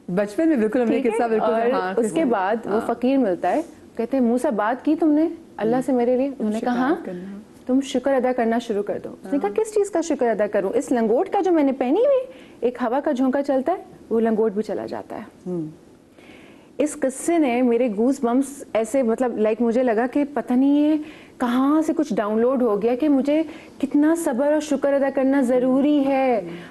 बचपन में बिल्कुल हमने किस्सा बिल्कुल। उसके बाद वो फकीर मिलता है, कहते हैं मूसा बात की तुमने अल्लाह से मेरे लिए? उन्होंने कहा तुम शुक्र अदा करना शुरू कर दो। उसने कहा किस चीज का शुक्र अदा करूं? इस लंगोट का जो मैंने पहनी हुई, एक हवा का झोंका चलता है वो लंगोट भी चला जाता है। इस किस्से ने मेरे गूज बम्स ऐसे मतलब लाइक मुझे लगा कि पता नहीं ये कहाँ से कुछ डाउनलोड हो गया कि मुझे कितना सब्र और शुक्र अदा करना ज़रूरी है।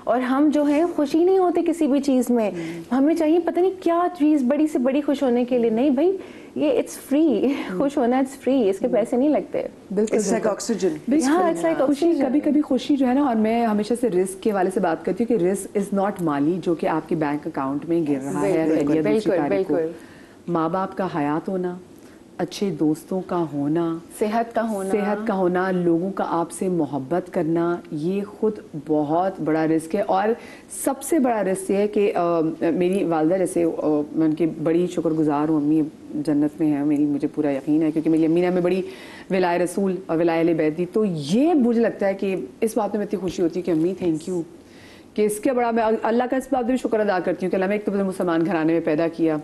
और हम जो है खुशी नहीं होते किसी भी चीज़ में, हमें चाहिए पता नहीं क्या चीज़ बड़ी से बड़ी खुश होने के लिए। नहीं भाई, ये इट्स फ्री, खुश होना इट्स फ्री, इसके पैसे नहीं लगते। बिल्कुल, इट्स लाइक ऑक्सीजन। हाँ, इट्स लाइक खुशी, कभी कभी खुशी जो है ना, और मैं हमेशा से रिस्क के वाले से बात करती हूँ कि रिस्क इज नॉट माली जो कि आपके बैंक अकाउंट में गिर रहा है बिल्कुल, या दूसरी बिल्कुल, तारीख को। बिल्कुल। माँ बाप का हयात होना, अच्छे दोस्तों का होना, सेहत का होना, लोगों का आपसे मोहब्बत करना, ये खुद बहुत बड़ा रिस्क है। और सबसे बड़ा रिस्क ये है कि मेरी वालदा जैसे मैं उनकी बड़ी शुक्रगुजार हूँ, अम्मी जन्नत में है मेरी, मुझे पूरा यकीन है, क्योंकि मेरी अम्मी ने हमें बड़ी विलाय रसूल और विलाय अहले बैत दी। तो ये मुझे लगता है कि इस बात में इतनी खुशी होती है कि अम्मी थैंक यू, कि इसके बड़ा मैं अल्लाह का इस बात में भी शुक्र अदा करती हूँ कि अल्लाह ने एक तो मुसलमान घराने में पैदा किया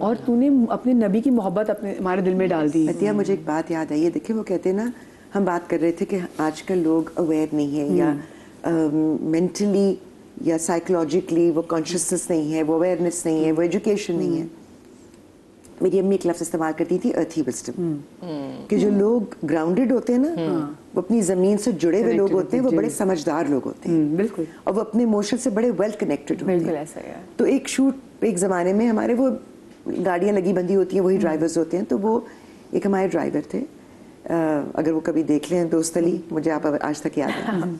और तूने अपने नबी की मोहब्बत अपने हमारे दिल में डाल दी। अतिया, मुझे एक बात याद आई है। देखिए, वो कहते हैं ना, हम बात कर रहे थे कि आजकल लोग अवेयर नहीं है या मेंटली या साइकोलॉजिकली वो कॉन्शियसनेस नहीं है, वो अवेयरनेस नहीं है, वो एजुकेशन नहीं है। मेरी अम्मी एक लफ्ज़ इस्तेमाल करती थी, अर्थी विजडम, कि जो लोग ग्राउंडेड होते हैं ना, वो अपनी ज़मीन से जुड़े हुए लोग होते हैं, वो बड़े समझदार लोग होते हैं। बिल्कुल। और वो अपने इमोशन से बड़े वेल कनेक्टेड होते हैं। बिल्कुल ऐसा है। तो एक शूट एक ज़माने में हमारे वो गाड़ियाँ लगी बंदी होती हैं, वही ड्राइवर्स होते हैं। तो वो एक हमारे ड्राइवर थे, अगर वो कभी देख लें दोस्त अली, मुझे आप आज तक याद है,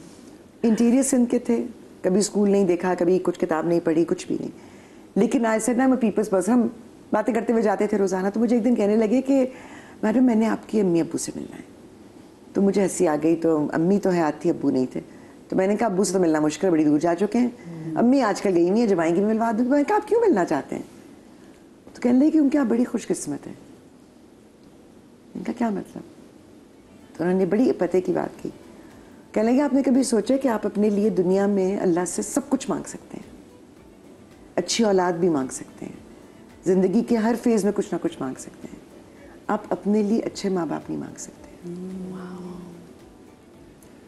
इंटीरियर सिंध के थे, कभी स्कूल नहीं देखा, कभी कुछ किताब नहीं पढ़ी, कुछ भी नहीं। लेकिन आज से ना मैं पीपल्स पर्सन, हम बातें करते हुए जाते थे रोज़ाना। तो मुझे एक दिन कहने लगे कि मैडम मैंने आपकी अम्मी अब्बू से मिलना है। तो मुझे हंसी आ गई। तो अम्मी तो हयात थी, अब्बू नहीं थे। तो मैंने कहा अब्बू से तो मिलना मुश्किल, बड़ी दूर जा चुके हैं। अम्मी आजकल गई नहीं है, जब आएंगी मिलवा दूँगी। मैंने कहा आप क्यों मिलना चाहते हैं? तो कहने लगे क्योंकि आप बड़ी खुशकिस्मत हैं। इनका क्या मतलब? तो उन्होंने बड़ी पते की बात की। कहने लगे आपने कभी सोचा कि आप अपने लिए दुनिया में अल्लाह से सब कुछ मांग सकते हैं, अच्छी औलाद भी मांग सकते हैं, ज़िंदगी के हर फेज़ में कुछ ना कुछ मांग सकते हैं, आप अपने लिए अच्छे माँ बाप नहीं मांग सकते।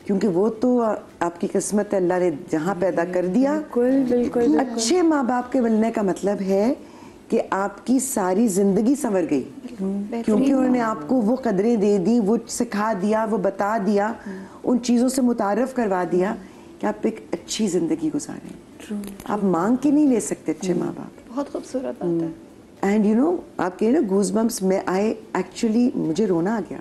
क्योंकि वो तो आपकी किस्मत है, अल्लाह ने जहाँ पैदा कर दिया। बिल्कुल। अच्छे माँ बाप के मिलने का मतलब है कि आपकी सारी ज़िंदगी संवर गई, क्योंकि उन्होंने आपको वो कदरें दे दी, वो सिखा दिया, वो बता दिया, उन चीज़ों से मुतारफ़ करवा दिया कि आप एक अच्छी ज़िंदगी गुजारें। आप मांग के नहीं ले सकते अच्छे माँ बाप। बहुत खूबसूरत बात है। एंड यू नो, आप कह रहे ना गूज बम्प्स में आए, एक्चुअली मुझे रोना आ गया।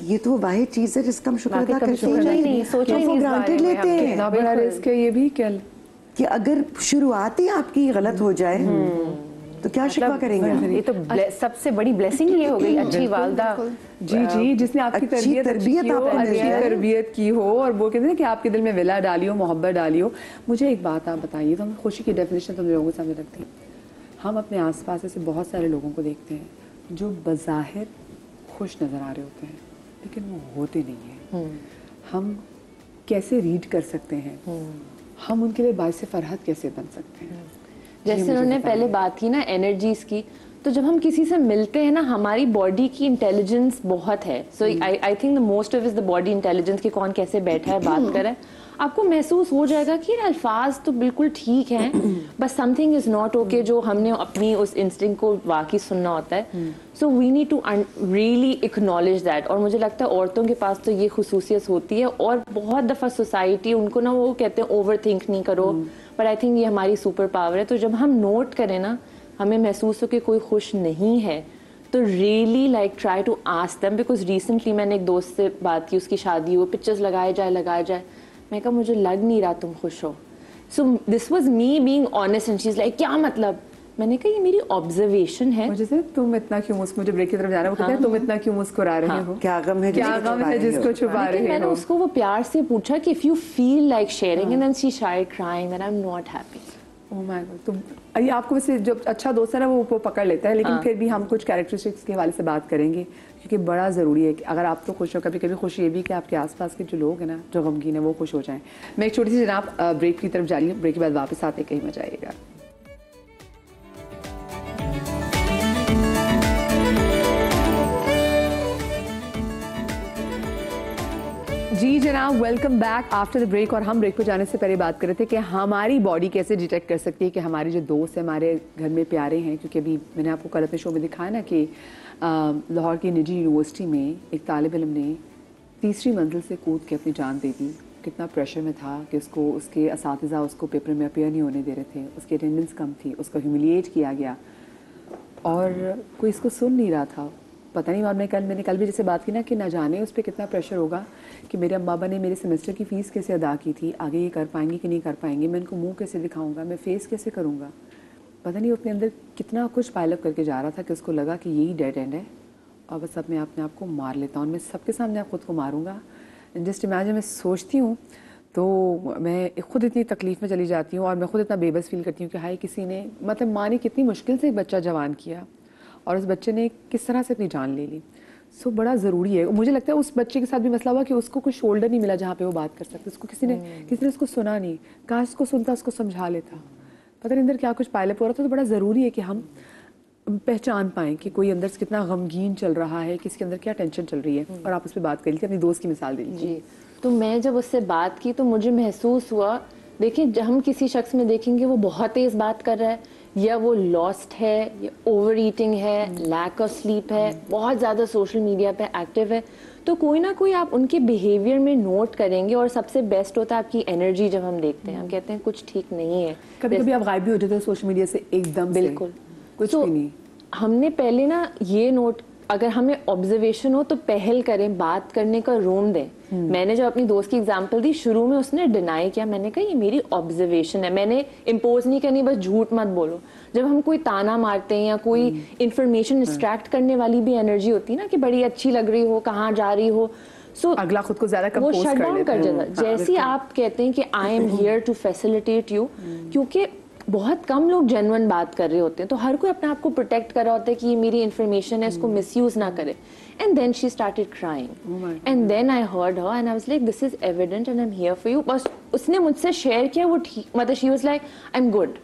ये तो वो वाहिद चीज़ है जिसका हम शुक्र अदा करते सोचा ही नहीं इस बारे में, लेते हैं। कितना बड़ा रिस्क है ये भी कि अगर शुरुआत ही आपकी गलत हो जाए तो क्या शिकवा करेंगे? ये तो सबसे बड़ी ब्लेसिंग ये हो गई, अच्छी वालदा। जी, जिसने आपकी अच्छी तरबियत की हो, और वो कहते हैं कि आपके दिल में विला डाली हो, मोहब्बत डाली हो। मुझे एक बात आप बताइए, तो हम खुशी की डेफिनेशन तो लोगों के सामने रखते हैं। हम अपने आसपास ऐसे बहुत सारे लोगों को देखते हैं जो बज़ाहिर खुश नज़र आ रहे होते हैं, लेकिन वो होते नहीं हैं। हम कैसे रीड कर सकते हैं? हम उनके लिए बाइस फरहत कैसे बन सकते हैं? जैसे उन्होंने पहले बात की ना एनर्जीज की, तो जब हम किसी से मिलते हैं ना, हमारी बॉडी की इंटेलिजेंस बहुत है। So I think the most of is the body intelligence, कि कौन कैसे बैठा है, बात कर रहा है। आपको महसूस हो जाएगा कि अल्फाज तो बिल्कुल ठीक हैं, बस समथिंग इज नॉट ओके, जो हमने अपनी उस इंस्टिंक्ट को वाकई सुनना होता है। So we need to really acknowledge that. और मुझे लगता है औरतों के पास तो ये खुसूसियत होती है, और बहुत दफ़ा सोसाइटी उनको ना, वो कहते हैं ओवर थिंक नहीं करो, बट आई थिंक ये हमारी सुपर पावर है। तो जब हम नोट करें ना, हमें महसूस हो कि कोई खुश नहीं है, तो really like try to ask them. Because recently मैंने एक दोस्त से बात की, उसकी शादी हो, पिक्चर्स लगाए जाए। मैं कहा मुझे लग नहीं रहा तुम खुश हो। So this was me being honest and she is like क्या मतलब? मैंने कहा ये मेरी ऑब्जर्वेशन है। मुझे से तुम इतना क्यों मुझे ब्रेक की तरफ जाना है, वो कहते हैं तुम इतना क्यों मुस्कुरा रहे हो? क्या गम है जिसको छुपा रहे हो? मैंने उसको वो प्यार से पूछा कि if you feel like sharing, and then she started crying that I am not happy. Oh my god. तो ये आपको वैसे जो अच्छा दोस्त है ना, वो पकड़ लेता है, लेकिन फिर भी हम कुछ कैरेक्टरिस्टिक्स के हवाले से बात करेंगे, क्योंकि बड़ा ज़रूरी है कि अगर आप तो खुश हो, कभी कभी खुशी ये भी कि आपके आसपास के जो लोग हैं ना, जो गमगीन है, वो खुश हो जाएं। मैं एक छोटी सी जनाब ब्रेक की तरफ जा रही हूँ, ब्रेक के बाद वापस आते कहीं मजा आएगा। जनाब, welcome back after the break. और हम ब्रेक पे जाने से पहले बात कर रहे थे कि हमारी बॉडी कैसे डिटेक्ट कर सकती है कि हमारे जो दोस्त हैं हमारे घर में प्यारे हैं। क्योंकि अभी मैंने आपको कल अपने शो में दिखाया ना कि लाहौर की निजी यूनिवर्सिटी में एक तालिब इल्म ने तीसरी मंजिल से कूद के अपनी जान दे दी। कितना प्रेशर में था कि उसको उसके असातिज़ा उसको पेपर में अपेयर नहीं होने दे रहे थे, उसकी अटेंडेंस कम थी, उसको ह्यूमिलिएट किया गया और कोई इसको सुन नहीं रहा था। पता नहीं, और मैंने कल भी जैसे बात की ना कि ना जाने उस पर कितना प्रेशर होगा कि मेरे अम्मा बाबा ने मेरे सेमेस्टर की फ़ीस कैसे अदा की थी, आगे ये कर पाएंगे कि नहीं कर पाएंगे, मैं इनको मुंह कैसे दिखाऊंगा, मैं फेस कैसे करूँगा। पता नहीं अपने अंदर कितना कुछ पाइलअप करके जा रहा था कि उसको लगा कि यही डेड एंड है और बस अब मैं अपने आप को मार लेता हूँ, मैं सबके सामने आप खुद को मारूँगा। जस्ट इमेजिन, मैं सोचती हूँ तो मैं खुद इतनी तकलीफ़ में चली जाती हूँ और मैं खुद इतना बेबस फील करती हूँ कि हाय किसी ने, मतलब माँ ने कितनी मुश्किल से एक बच्चा जवान किया और उस बच्चे ने किस तरह से अपनी जान ले ली। सो बड़ा ज़रूरी है। मुझे लगता है उस बच्चे के साथ भी मसला हुआ कि उसको कोई शोल्डर नहीं मिला जहाँ पे वो बात कर सकते, उसको किसी ने उसको सुना नहीं। काश उसको सुनता, उसको समझा लेता। पता नहीं अंदर क्या कुछ पायलअप हो रहा था। तो बड़ा ज़रूरी है कि हम पहचान पाएँ कि कोई अंदर से कितना गमगीन चल रहा है, किसके अंदर क्या टेंशन चल रही है। और आप उस पर बात कर लीजिए, अपनी दोस्त की मिसाल दे लीजिए। जी, तो मैं जब उससे बात की तो मुझे महसूस हुआ, देखिए जब हम किसी शख्स में देखेंगे वो बहुत तेज़ बात कर रहा है, या वो लॉस्ट है, या ओवर ईटिंग है, लैक ऑफ स्लीप है, बहुत ज़्यादा सोशल मीडिया पे एक्टिव है, तो कोई ना कोई आप उनके बिहेवियर में नोट करेंगे। और सबसे बेस्ट होता है आपकी एनर्जी। जब हम देखते हैं हम कहते हैं कुछ ठीक नहीं है, कभी कभी आप गायब भी हो जाते हैं सोशल मीडिया से एकदम। बिल्कुल कुछ तो भी नहीं। हमने पहले ना ये नोट, अगर हमें ऑब्जर्वेशन हो तो पहल करें, बात करने का रूम दें। मैंने जब अपनी दोस्त की एग्जांपल दी, शुरू में उसने डिनाई किया। मैंने कहा ये मेरी ऑब्जर्वेशन है, मैंने इम्पोज नहीं करनी, बस झूठ मत बोलो। जब हम कोई ताना मारते हैं या कोई इंफॉर्मेशन डिस्ट्रैक्ट करने वाली भी एनर्जी होती है ना कि बड़ी अच्छी लग रही हो, कहाँ जा रही हो, सो अगला खुद को ज्यादा वो कंपोज शट डाउन कर लेता जाता है। जैसे आप कहते हैं कि I am here to facilitate you, क्योंकि बहुत कम लोग जेन्युइन बात कर रहे होते हैं, तो हर कोई अपने आप को प्रोटेक्ट कर रहा होता है कि ये मेरी इन्फॉर्मेशन है, इसको मिसयूज ना करे। And then she started crying and then I heard her and I was like this is evident and I am here for you. बस उसने मुझसे शेयर किया, वो ठीक, मतलब she was like I am good.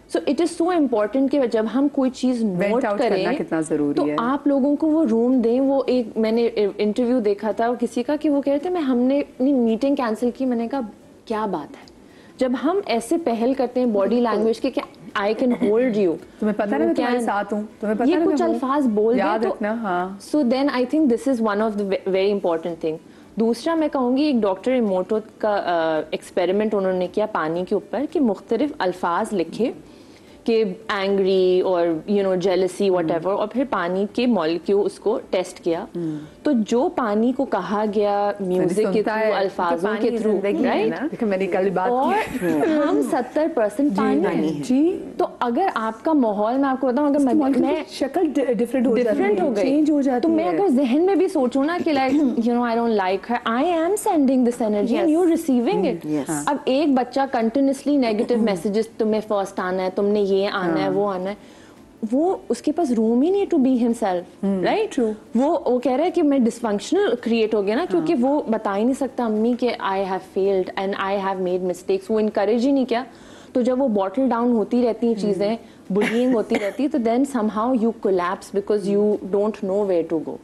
So it is so important कि जब हम कोई चीज नोट करें कितना जरूरी तो है। आप लोगों को वो रूम दें। वो एक मैंने इंटरव्यू देखा था किसी का कि वो कह रहे थे हमने अपनी मीटिंग कैंसिल की। मैंने कहा क्या बात है, जब हम ऐसे पहल करते हैं बॉडी लैंग्वेज के, आई कैन होल्ड यू, तुम्हें पता है मैं तुम्हारे साथ हूँ, तुम्हें पता ये है कुछ अल्फाज बोल दिए याद तो रखना। हाँ, so then I think this is one of the very important thing. दूसरा मैं कहूँगी, एक डॉक्टर इमोटो का एक्सपेरिमेंट उन्होंने किया पानी के ऊपर कि मुख्तलिफ अल्फाज लिखे कि एंग्री और यू नो जेलसी व्हाटएवर, और फिर पानी के मॉलिक्यूल उसको टेस्ट किया। तो जो पानी को कहा गया म्यूजिक के थ्रू, अल्फाजों के थ्रू, राइट, मैंने कल बात और की। हम 70% पानी है जी। तो अगर आपका माहौल, मैं आपको बताऊं, अगर मैं शक्ल डिफरेंट हो गई, चेंज हो जाती तो मैं अगर जहन में भी सोचूं ना कि like you know I don't like her, I am sending this energy and you are receiving it. अब एक बच्चा कंटिन्यूअसली नेगेटिव मैसेजेस, तुम्हें फर्स्ट आना है, तुमने ये आना है, वो आना है, वो उसके पास रूम ही नहीं टू बी हिमसेल्फ, राइट। वो कह रहा है कि मैं डिसफंक्शनल क्रिएट हो गया ना, क्योंकि वो बता ही नहीं सकता अम्मी के I have failed and I have made mistakes. वो इनकरेज ही नहीं किया। तो जब वो बॉटल डाउन होती रहती हैं चीजें, बुलिंग होती रहती है, तो then somehow you collapse because you don't know where to go.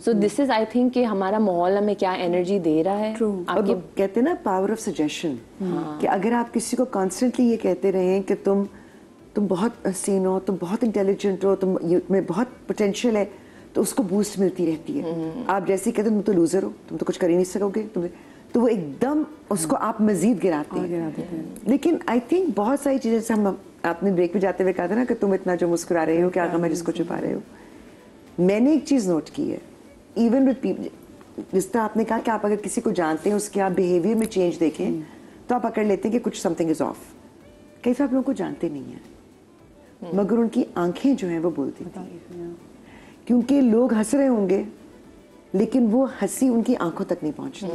So this is I think कि हमारा माहौल हमें क्या एनर्जी दे रहा है। आपके कहते हैं ना पावर ऑफ सजेशन, कि अगर आप किसी को कॉन्स्टेंटली ये कहते रहे कि तुम बहुत हसीन हो, तुम बहुत इंटेलिजेंट हो, तुम में बहुत पोटेंशियल है, तो उसको बूस्ट मिलती रहती है। आप जैसे कहते तुम तो लूजर हो, तुम तो कुछ कर ही नहीं सकोगे, तो वो एकदम उसको आप मजीद गिराते हैं। लेकिन आई थिंक बहुत सारी चीजें, जैसे हम आपने ब्रेक में जाते हुए कहा था ना कि तुम इतना जो मुस्कुरा रहे हो, क्या गम है जिसको छुपा रहे हो। मैंने एक चीज नोट की है, इवन विद पीपल, जिस तरह आपने कहा कि आप अगर किसी को जानते हैं, उसके आप बिहेवियर में चेंज देखें तो आप पकड़ लेते हैं कि कुछ समथिंग इज ऑफ। कई सारे आप लोगों को जानते नहीं है, मगर उनकी आंखें जो हैं वो बोलती थी, क्योंकि लोग हंस रहे होंगे लेकिन वो हंसी उनकी आंखों तक नहीं पहुंचती,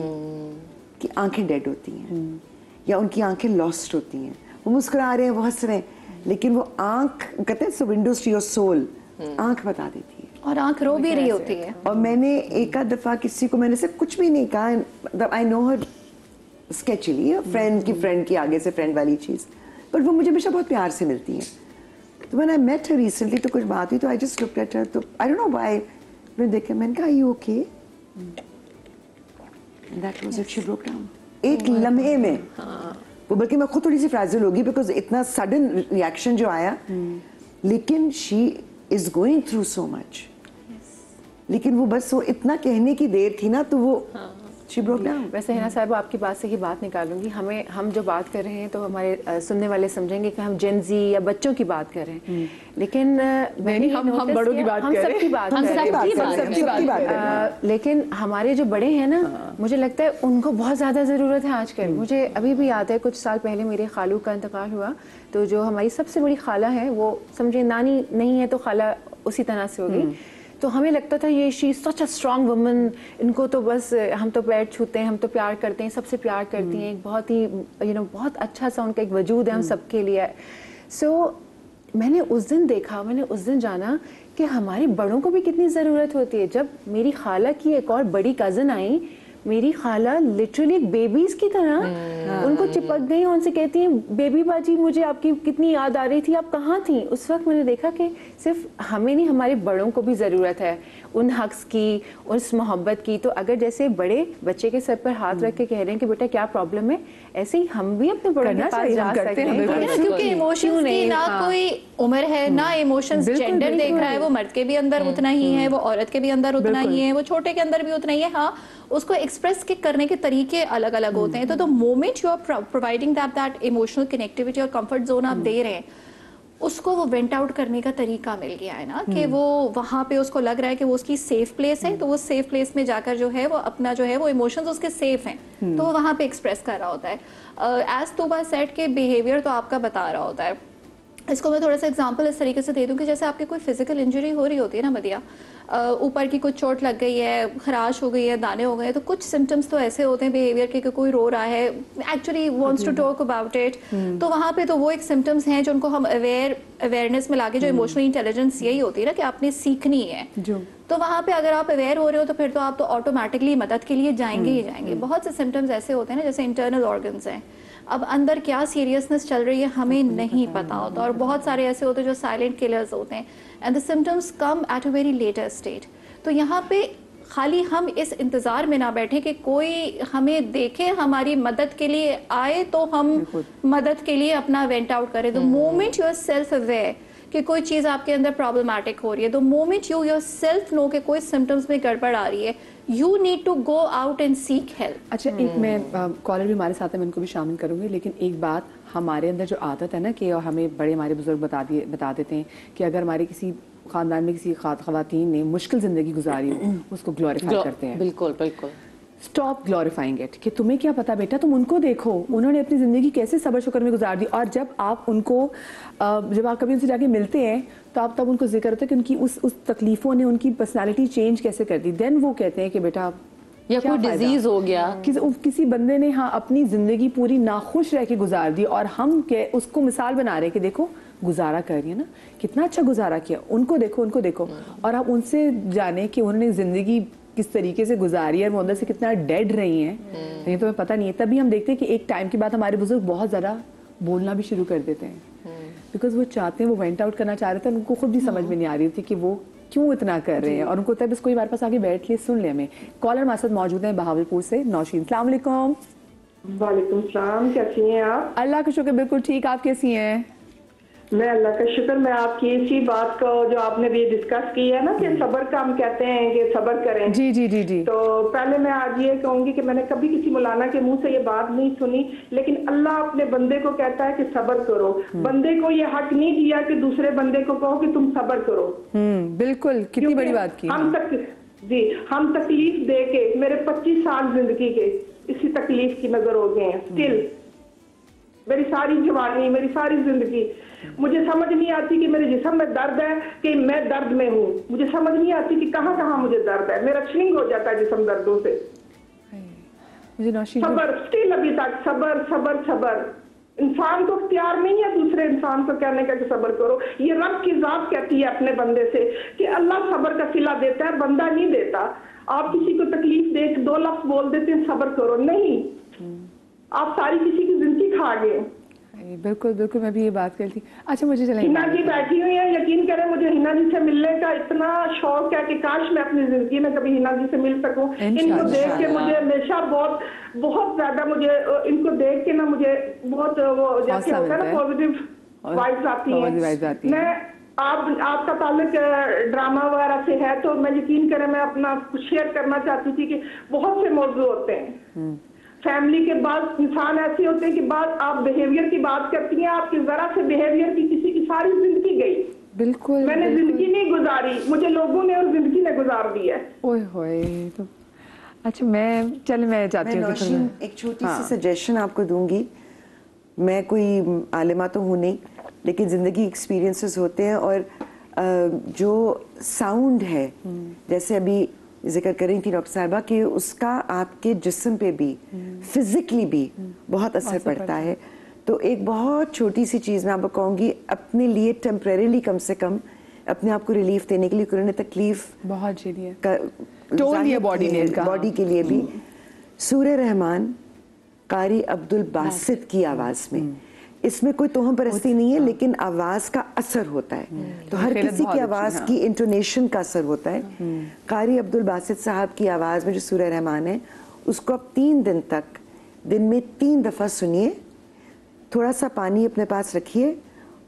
कि आंखें डेड होती हैं या उनकी आंखें लॉस्ट होती हैं। वो मुस्कुरा रहे हैं, वो हंस रहे हैं, लेकिन वो आंख, कहते हैं विंडोज टू योर सोल, आंख बता देती है, और आंख रो भी रही होती है। और मैंने एक आध दफा किसी को, मैंने से कुछ भी नहीं कहा, आई नो हर स्केचली, फ्रेंड की फ्रेंड की आगे से फ्रेंड वाली चीज, पर वो मुझे हमेशा बहुत प्यार से मिलती है। तो when I met her recently, तो कुछ बात हुई, तो I just looked at her, तो I don't know why, मैंने देखा, मैंने कहा you okay? That was it, she broke down. एक लम्हे में वो, बल्कि मैं खुद थोड़ी सी फ्रैजल होगी बिकॉज इतना सडन रिएक्शन जो आया, लेकिन she is going through so much, लेकिन वो बस वो इतना कहने की देर थी ना तो वो शी ब्रोक डाउन। वैसे हिना साहब आपकी बात से ही बात निकालूंगी, हम जो बात कर रहे हैं तो हमारे सुनने वाले समझेंगे कि हम जेन जी या बच्चों की बात कर रहे हैं, लेकिन मैंने हम बड़ों की बात कर रहे हैं, सबकी बात कर रहे हैं, लेकिन हमारे जो बड़े हैं ना, मुझे लगता है उनको बहुत ज़्यादा ज़रूरत है आजकल। मुझे अभी भी याद है कुछ साल पहले मेरे खालू का इंतकाल हुआ, तो जो हमारी सबसे बड़ी खाला है वो समझे नानी नहीं है तो खाला उसी तरह से हो गई, तो हमें लगता था ये she such a strong woman, इनको तो बस हम तो पैर छूते हैं, हम तो प्यार करते हैं, सबसे प्यार करती हैं, एक बहुत ही बहुत अच्छा सा उनका एक वजूद है हम सबके लिए। सो मैंने उस दिन देखा, मैंने उस दिन जाना कि हमारे बड़ों को भी कितनी ज़रूरत होती है। जब मेरी खाला की एक और बड़ी कज़न आई, मेरी खाला लिटरली बेबीज की तरह उनको चिपक गई, उनसे कहती हैं बेबी बाजी मुझे आपकी कितनी याद आ रही थी, आप कहाँ थी? उस वक्त मैंने देखा कि सिर्फ हमें नहीं, हमारे बड़ों को भी ज़रूरत है उन हक्स की, उस मोहब्बत की। तो अगर जैसे बड़े बच्चे के सर पर हाथ रख के कह रहे हैं कि बेटा क्या प्रॉब्लम है, ऐसे ही हम भी अपने बड़ों के पास जा सकते हैं, क्योंकि इमोशंस की ना कोई उम्र है ना इमोशंस जेंडर देख रहा है, वो मर्द के भी अंदर उतना ही है, वो औरत के भी अंदर उतना ही है, वो छोटे के अंदर भी उतना ही है। हाँ, उसको एक्सप्रेस करने के तरीके अलग अलग होते हैं। तो the moment you are providing that emotional connectivity और कंफर्ट जोन आप दे रहे हैं, उसको वो वेंट आउट करने का तरीका मिल गया है ना, कि वो वहां पे उसको लग रहा है कि वो उसकी सेफ प्लेस है, तो वो सेफ प्लेस में जाकर जो है वो अपना जो है वो इमोशंस उसके सेफ हैं, तो वो वहां पे एक्सप्रेस कर रहा होता है। एज तोबा सेट के बिहेवियर तो आपका बता रहा होता है। इसको मैं थोड़ा सा एग्जांपल इस तरीके से दे दूं कि जैसे आपकी कोई फिजिकल इंजरी हो रही होती है ना मदिया, ऊपर की कुछ चोट लग गई है, खराश हो गई है, दाने हो गए, तो कुछ सिम्टम्स तो ऐसे होते हैं बिहेवियर के कि कोई रो रहा है, actually wants to talk about it, तो वहाँ पे तो वो एक सिम्टम्स हैं जिनको हम अवेयरनेस में लाके, जो इमोशनल इंटेलिजेंस यही होती है ना कि आपने सीखनी है, तो वहाँ पे अगर आप अवेयर हो रहे हो तो फिर तो आप तो ऑटोमेटिकली मदद के लिए जाएंगे ही जाएंगे। बहुत से सिम्टम्स ऐसे होते हैं ना, जैसे इंटरनल ऑर्गन्स हैं, अब अंदर क्या सीरियसनेस चल रही है हमें नहीं पता होता, और बहुत सारे ऐसे होते हैं जो साइलेंट किलर्स होते हैं, and the symptoms come at a very later state. तो यहाँ पे खाली हम इस इंतज़ार में ना बैठे कि कोई हमें देखे, हमारी मदद के लिए आए तो हम मदद के लिए अपना वेंट आउट करें। The moment you are self aware कि कोई चीज़ आपके अंदर प्रॉब्लमैटिक हो रही है, the moment you yourself know कि कोई सिम्टम्स में गड़बड़ आ रही है, you need to go out and seek help. अच्छा, एक मैं कॉलर भी हमारे साथ है, मैं उनको भी शामिल करूंगी, लेकिन एक बात, हमारे अंदर जो आदत है ना कि हमें बड़े हमारे बुजुर्ग बता देते हैं कि अगर हमारे किसी खानदान में किसी खवातीन ने मुश्किल जिंदगी गुजारी हो, उसको ग्लोरीफाई करते हैं। बिल्कुल बिल्कुल। स्टॉप ग्लोरीफाइंग इट, कि तुम्हें क्या पता बेटा, तुम उनको देखो, उन्होंने अपनी ज़िंदगी कैसे सब्र शुक्र में गुजार दी, और जब आप उनको जब आप कभी उनसे जाके मिलते हैं तो आप तब उनको जिक्र होता है कि उनकी उस तकलीफ़ों ने उनकी पर्सनालिटी चेंज कैसे कर दी। देन वो कहते हैं कि बेटा या कोई डिजीज हो गया, किसी बंदे ने हाँ अपनी ज़िंदगी पूरी नाखुश रह के गुजार दी, और हम उसको मिसाल बना रहे हैं कि देखो गुजारा कर रही है ना, कितना अच्छा गुजारा किया, उनको देखो, और आप उनसे जाने कि उन्होंने ज़िंदगी किस तरीके से गुजारी है, वो अंदर से कितना डेड रही हैं, नहीं तो हमें पता नहीं है। तभी हम देखते हैं कि एक टाइम के बाद हमारे बुजुर्ग बहुत ज़्यादा बोलना भी शुरू कर देते हैं, बिकॉज वो चाहते हैं, वो वेंट आउट करना चाह रहे थे, उनको खुद भी समझ में नहीं आ रही थी कि वो क्यों इतना कर रहे हैं, और उनको तब बस कोई हमारे पास आगे बैठ ले, सुन ले हमें। कॉलर हमारे साथ मौजूद हैं बहावलपुर से नौशीन। अस्सलाम वालेकुम। वालेकुम सलाम, कैसी हैं आप? अल्लाह का शुक्र, बिल्कुल ठीक, आप कैसी हैं? मैं अल्लाह का शुक्र। मैं आपकी इसी बात को जो आपने भी डिस्कस की है ना कि सब्र का हम कहते हैं कि सब्र करें, जी जी जी जी, तो पहले मैं आज ये कहूंगी कि मैंने कभी किसी मौलाना के मुंह से ये बात नहीं सुनी, लेकिन अल्लाह अपने बंदे को कहता है कि सब्र करो। बंदे को ये हक नहीं दिया कि दूसरे बंदे को कहो कि तुम सब्र करो। बिल्कुल, कितनी बड़ी बात की। हम तकलीफ दे के, मेरे 25 साल जिंदगी के इसी तकलीफ की नजर हो गए हैं। स्टिल मेरी सारी जवानी, मेरी सारी जिंदगी मुझे समझ नहीं आती कि मेरे जिस्म में दर्द है कि मैं दर्द में हूँ। मुझे समझ नहीं आती कि कहाँ कहाँ मुझे दर्द है। मेरा श्रिंक हो जाता है जिस्म दर्दों से। सबर, स्टिल अभी तक सबर सबर सबर। इंसान को इख्तियार नहीं है दूसरे इंसान को कहने का कि सबर करो। ये रब की जात कहती है अपने बंदे से कि अल्लाह सबर का सिला देता है, बंदा नहीं देता। आप किसी को तकलीफ दे 2 लफ्ज बोल देते हैं सबर करो, नहीं, आप सारी किसी की जिंदगी खा गए। बिल्कुल बिल्कुल, मैं भी ये बात करती। अच्छा मुझे चलें, हिना जी बैठी हुई है, यकीन करें मुझे हिना जी से मिलने का इतना शौक है कि काश मैं अपनी जिंदगी में कभी हिना जी से मिल सकूं। इनको देख के मुझे हमेशा बहुत बहुत ज्यादा मुझे इनको देख के ना मुझे बहुत वो जैसे होता है ना पॉजिटिव वाइब्स आती हैं। मैं आपका ताल्लुक ड्रामा वगैरह से है तो मैं यकीन करें मैं अपना शेयर करना चाहती थी कि बहुत से मौजूद होते हैं फैमिली के बाद इंसान ऐसे होते हैं कि बाद आप बिहेवियर की बात करती हैं, आपकी जरा से बिहेवियर की किसी की सारी जिंदगी गई। बिल्कुल मैंने जिंदगी नहीं गुजारी, मुझे लोगों ने और जिंदगी ने गुजार दी है। ओए होए तो अच्छा मैं चाहती हूँ नौशीन एक छोटी सी सजेशन आपको दूंगी। मैं कोई आलिमा तो हूँ नहीं, लेकिन ज़िंदगी एक्सपीरियंसेस होते हैं और जो साउंड है जैसे अभी जिक्र कर रही थी डॉक्टर साहिबा कि उसका आपके जिस्म पे भी फिजिकली भी बहुत असर पड़ता है। तो एक बहुत छोटी सी चीज़ मैं आपको कहूँगी, अपने लिए टेम्परेरीली कम से कम अपने आप को रिलीफ देने के लिए, कोरोना तकलीफ बहुत झेली है, बॉडी के लिए भी सूरे रहमान कारी अब्दुल बासित की आवाज़ में, इसमें कोई तोहम परस्ती नहीं है लेकिन आवाज़ का असर होता है। तो हर किसी की आवाज़ की इंटोनेशन का असर होता है। कारी अब्दुल बासित साहब की आवाज़ में जो सूरह रहमान है उसको आप 3 दिन तक दिन में 3 दफ़ा सुनिए, थोड़ा सा पानी अपने पास रखिए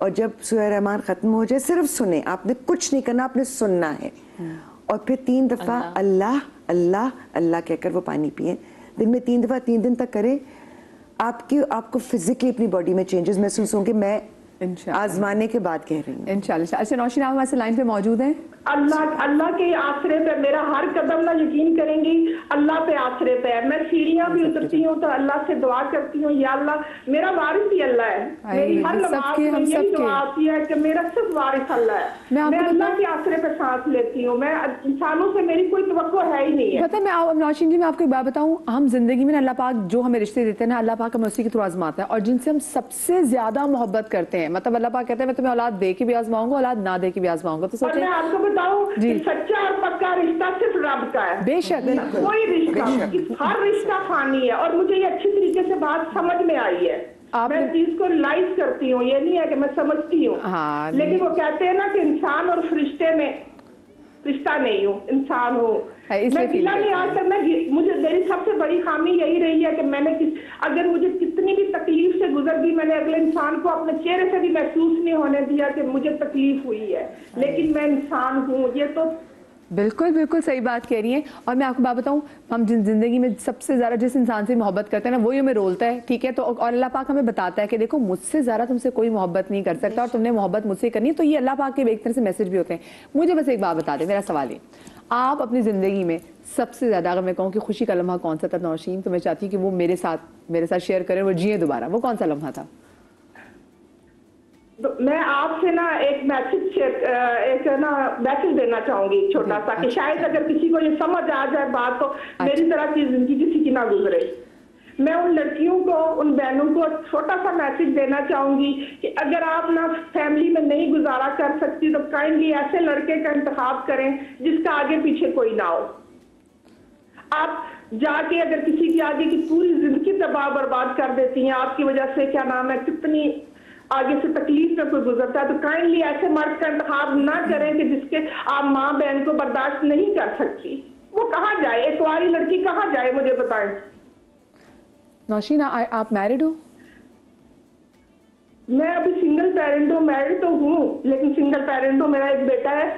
और जब सूरह रहमान ख़त्म हो जाए सिर्फ सुने, आपने कुछ नहीं करना, आपने सुनना है और फिर 3 दफ़ा अल्लाह अल्लाह अल्लाह कहकर वो पानी पिए। दिन में 3 दफ़ा 3 दिन तक करें, आपको फिजिकली अपनी बॉडी में चेंजेस महसूस होंगे। मैं आजमाने के बाद कह रही हूँ इंशाल्लाह। अच्छा नौशीन आप हमारे लाइन पे मौजूद हैं? अल्लाह के आसरे पे मेरा हर कदम ना यकीन करेंगी अल्लाह पे आसरे पे है। मैं सीढ़ियाँ भी उतरती हूँ तो अल्लाह से दुआ करती हूँ, या अल्लाह मेरा वारिस ही अल्लाह है। मेरी हर नमाज में यही दुआ आती है कि मेरा सिर्फ वारिस अल्लाह है। मैं अल्लाह के आसरे पे सांस लेती हूँ, मैं इंसानों से मेरी कोई तवक्को है ही नहीं है। पता है मैं नौशीन जी मैं आपको एक बात बताऊँ, हम जिंदगी में अल्लाह पाक जो हमें रिश्ते देते हैं ना, अल्लाह पाक हमें उसी के थ्रू आजमाता है और जिनसे हम सबसे ज्यादा मोहब्बत करते हैं, मतलब अल्लाह पाक कहते हैं मैं तुम्हें औलाद दे के भी आजमाऊंगा, औलाद ना दे के भी आजमाऊंगा। तो मैं आपको बताऊं सच्चा और पक्का रिश्ता सिर्फ रब का है, बेशक कोई रिश्ता, हर रिश्ता फानी है और मुझे ये अच्छी तरीके से बात समझ में आई है। मैं चीज को रियलाइज करती हूँ, ये नहीं है कि मैं समझती हूँ। लेकिन वो कहते हैं ना कि इंसान और फरिश्ते में रिश्ता नहीं हूँ, इंसान हूँ। मैं गिला नहीं आज तक, मुझे मेरी सबसे बड़ी खामी यही रही है कि मैंने अगर मुझे कितनी भी तकलीफ से गुजर गई, मैंने अगले इंसान को अपने चेहरे से भी महसूस नहीं होने दिया कि मुझे तकलीफ हुई है, लेकिन मैं इंसान हूँ। ये तो बिल्कुल बिल्कुल सही बात कह रही हैं। और मैं आपको बात बताऊं, हम जिन जिंदगी में सबसे ज़्यादा जिस इंसान से मोहब्बत करते हैं ना वही हमें रोलता है, ठीक है। तो और अल्लाह पाक हमें बताता है कि देखो मुझसे ज़्यादा तुमसे कोई मोहब्बत नहीं कर सकता और तुमने मोहब्बत मुझसे करनी है। तो ये अल्लाह पाक के एक तरह से मैसेज भी होते हैं। मुझे बस एक बात बता दें, मेरा सवाल है, आप अपनी ज़िंदगी में सबसे ज़्यादा अगर मैं कहूँ कि खुशी का लम्हा कौन सा था नौशीन, तो मैं चाहती हूँ कि वो मेरे साथ शेयर करें, वो जिए दोबारा। वो कौन सा लम्हा था? तो मैं आपसे ना एक मैसेज देना चाहूंगी छोटा सा, कि शायद अगर किसी को ये समझ आ जाए बात तो मेरी तरह की जिंदगी किसी की ना गुजरे। मैं उन लड़कियों को, उन बहनों को छोटा सा मैसेज देना चाहूंगी कि अगर आप ना फैमिली में नहीं गुजारा कर सकती तो काइंडली ऐसे लड़के का इंतखाब करें जिसका आगे पीछे कोई ना हो। आप जाके अगर किसी की आगे की पूरी जिंदगी तबाह बर्बाद कर देती हैं आपकी वजह से, क्या नाम है, कितनी आगे से तकलीफ में कोई गुजरता है, तो काइंडली ऐसे मर्द का इंतखाब ना करें कि जिसके आप माँ बहन को बर्दाश्त नहीं कर सकती। वो कहाँ जाए, एक कुंवारी लड़की कहाँ जाए, मुझे बताएं। नौशीन आप मैरिड हो? मैं अभी सिंगल पेरेंट हूँ, मैरिड तो हूँ लेकिन सिंगल पेरेंट हूँ। मेरा एक बेटा है,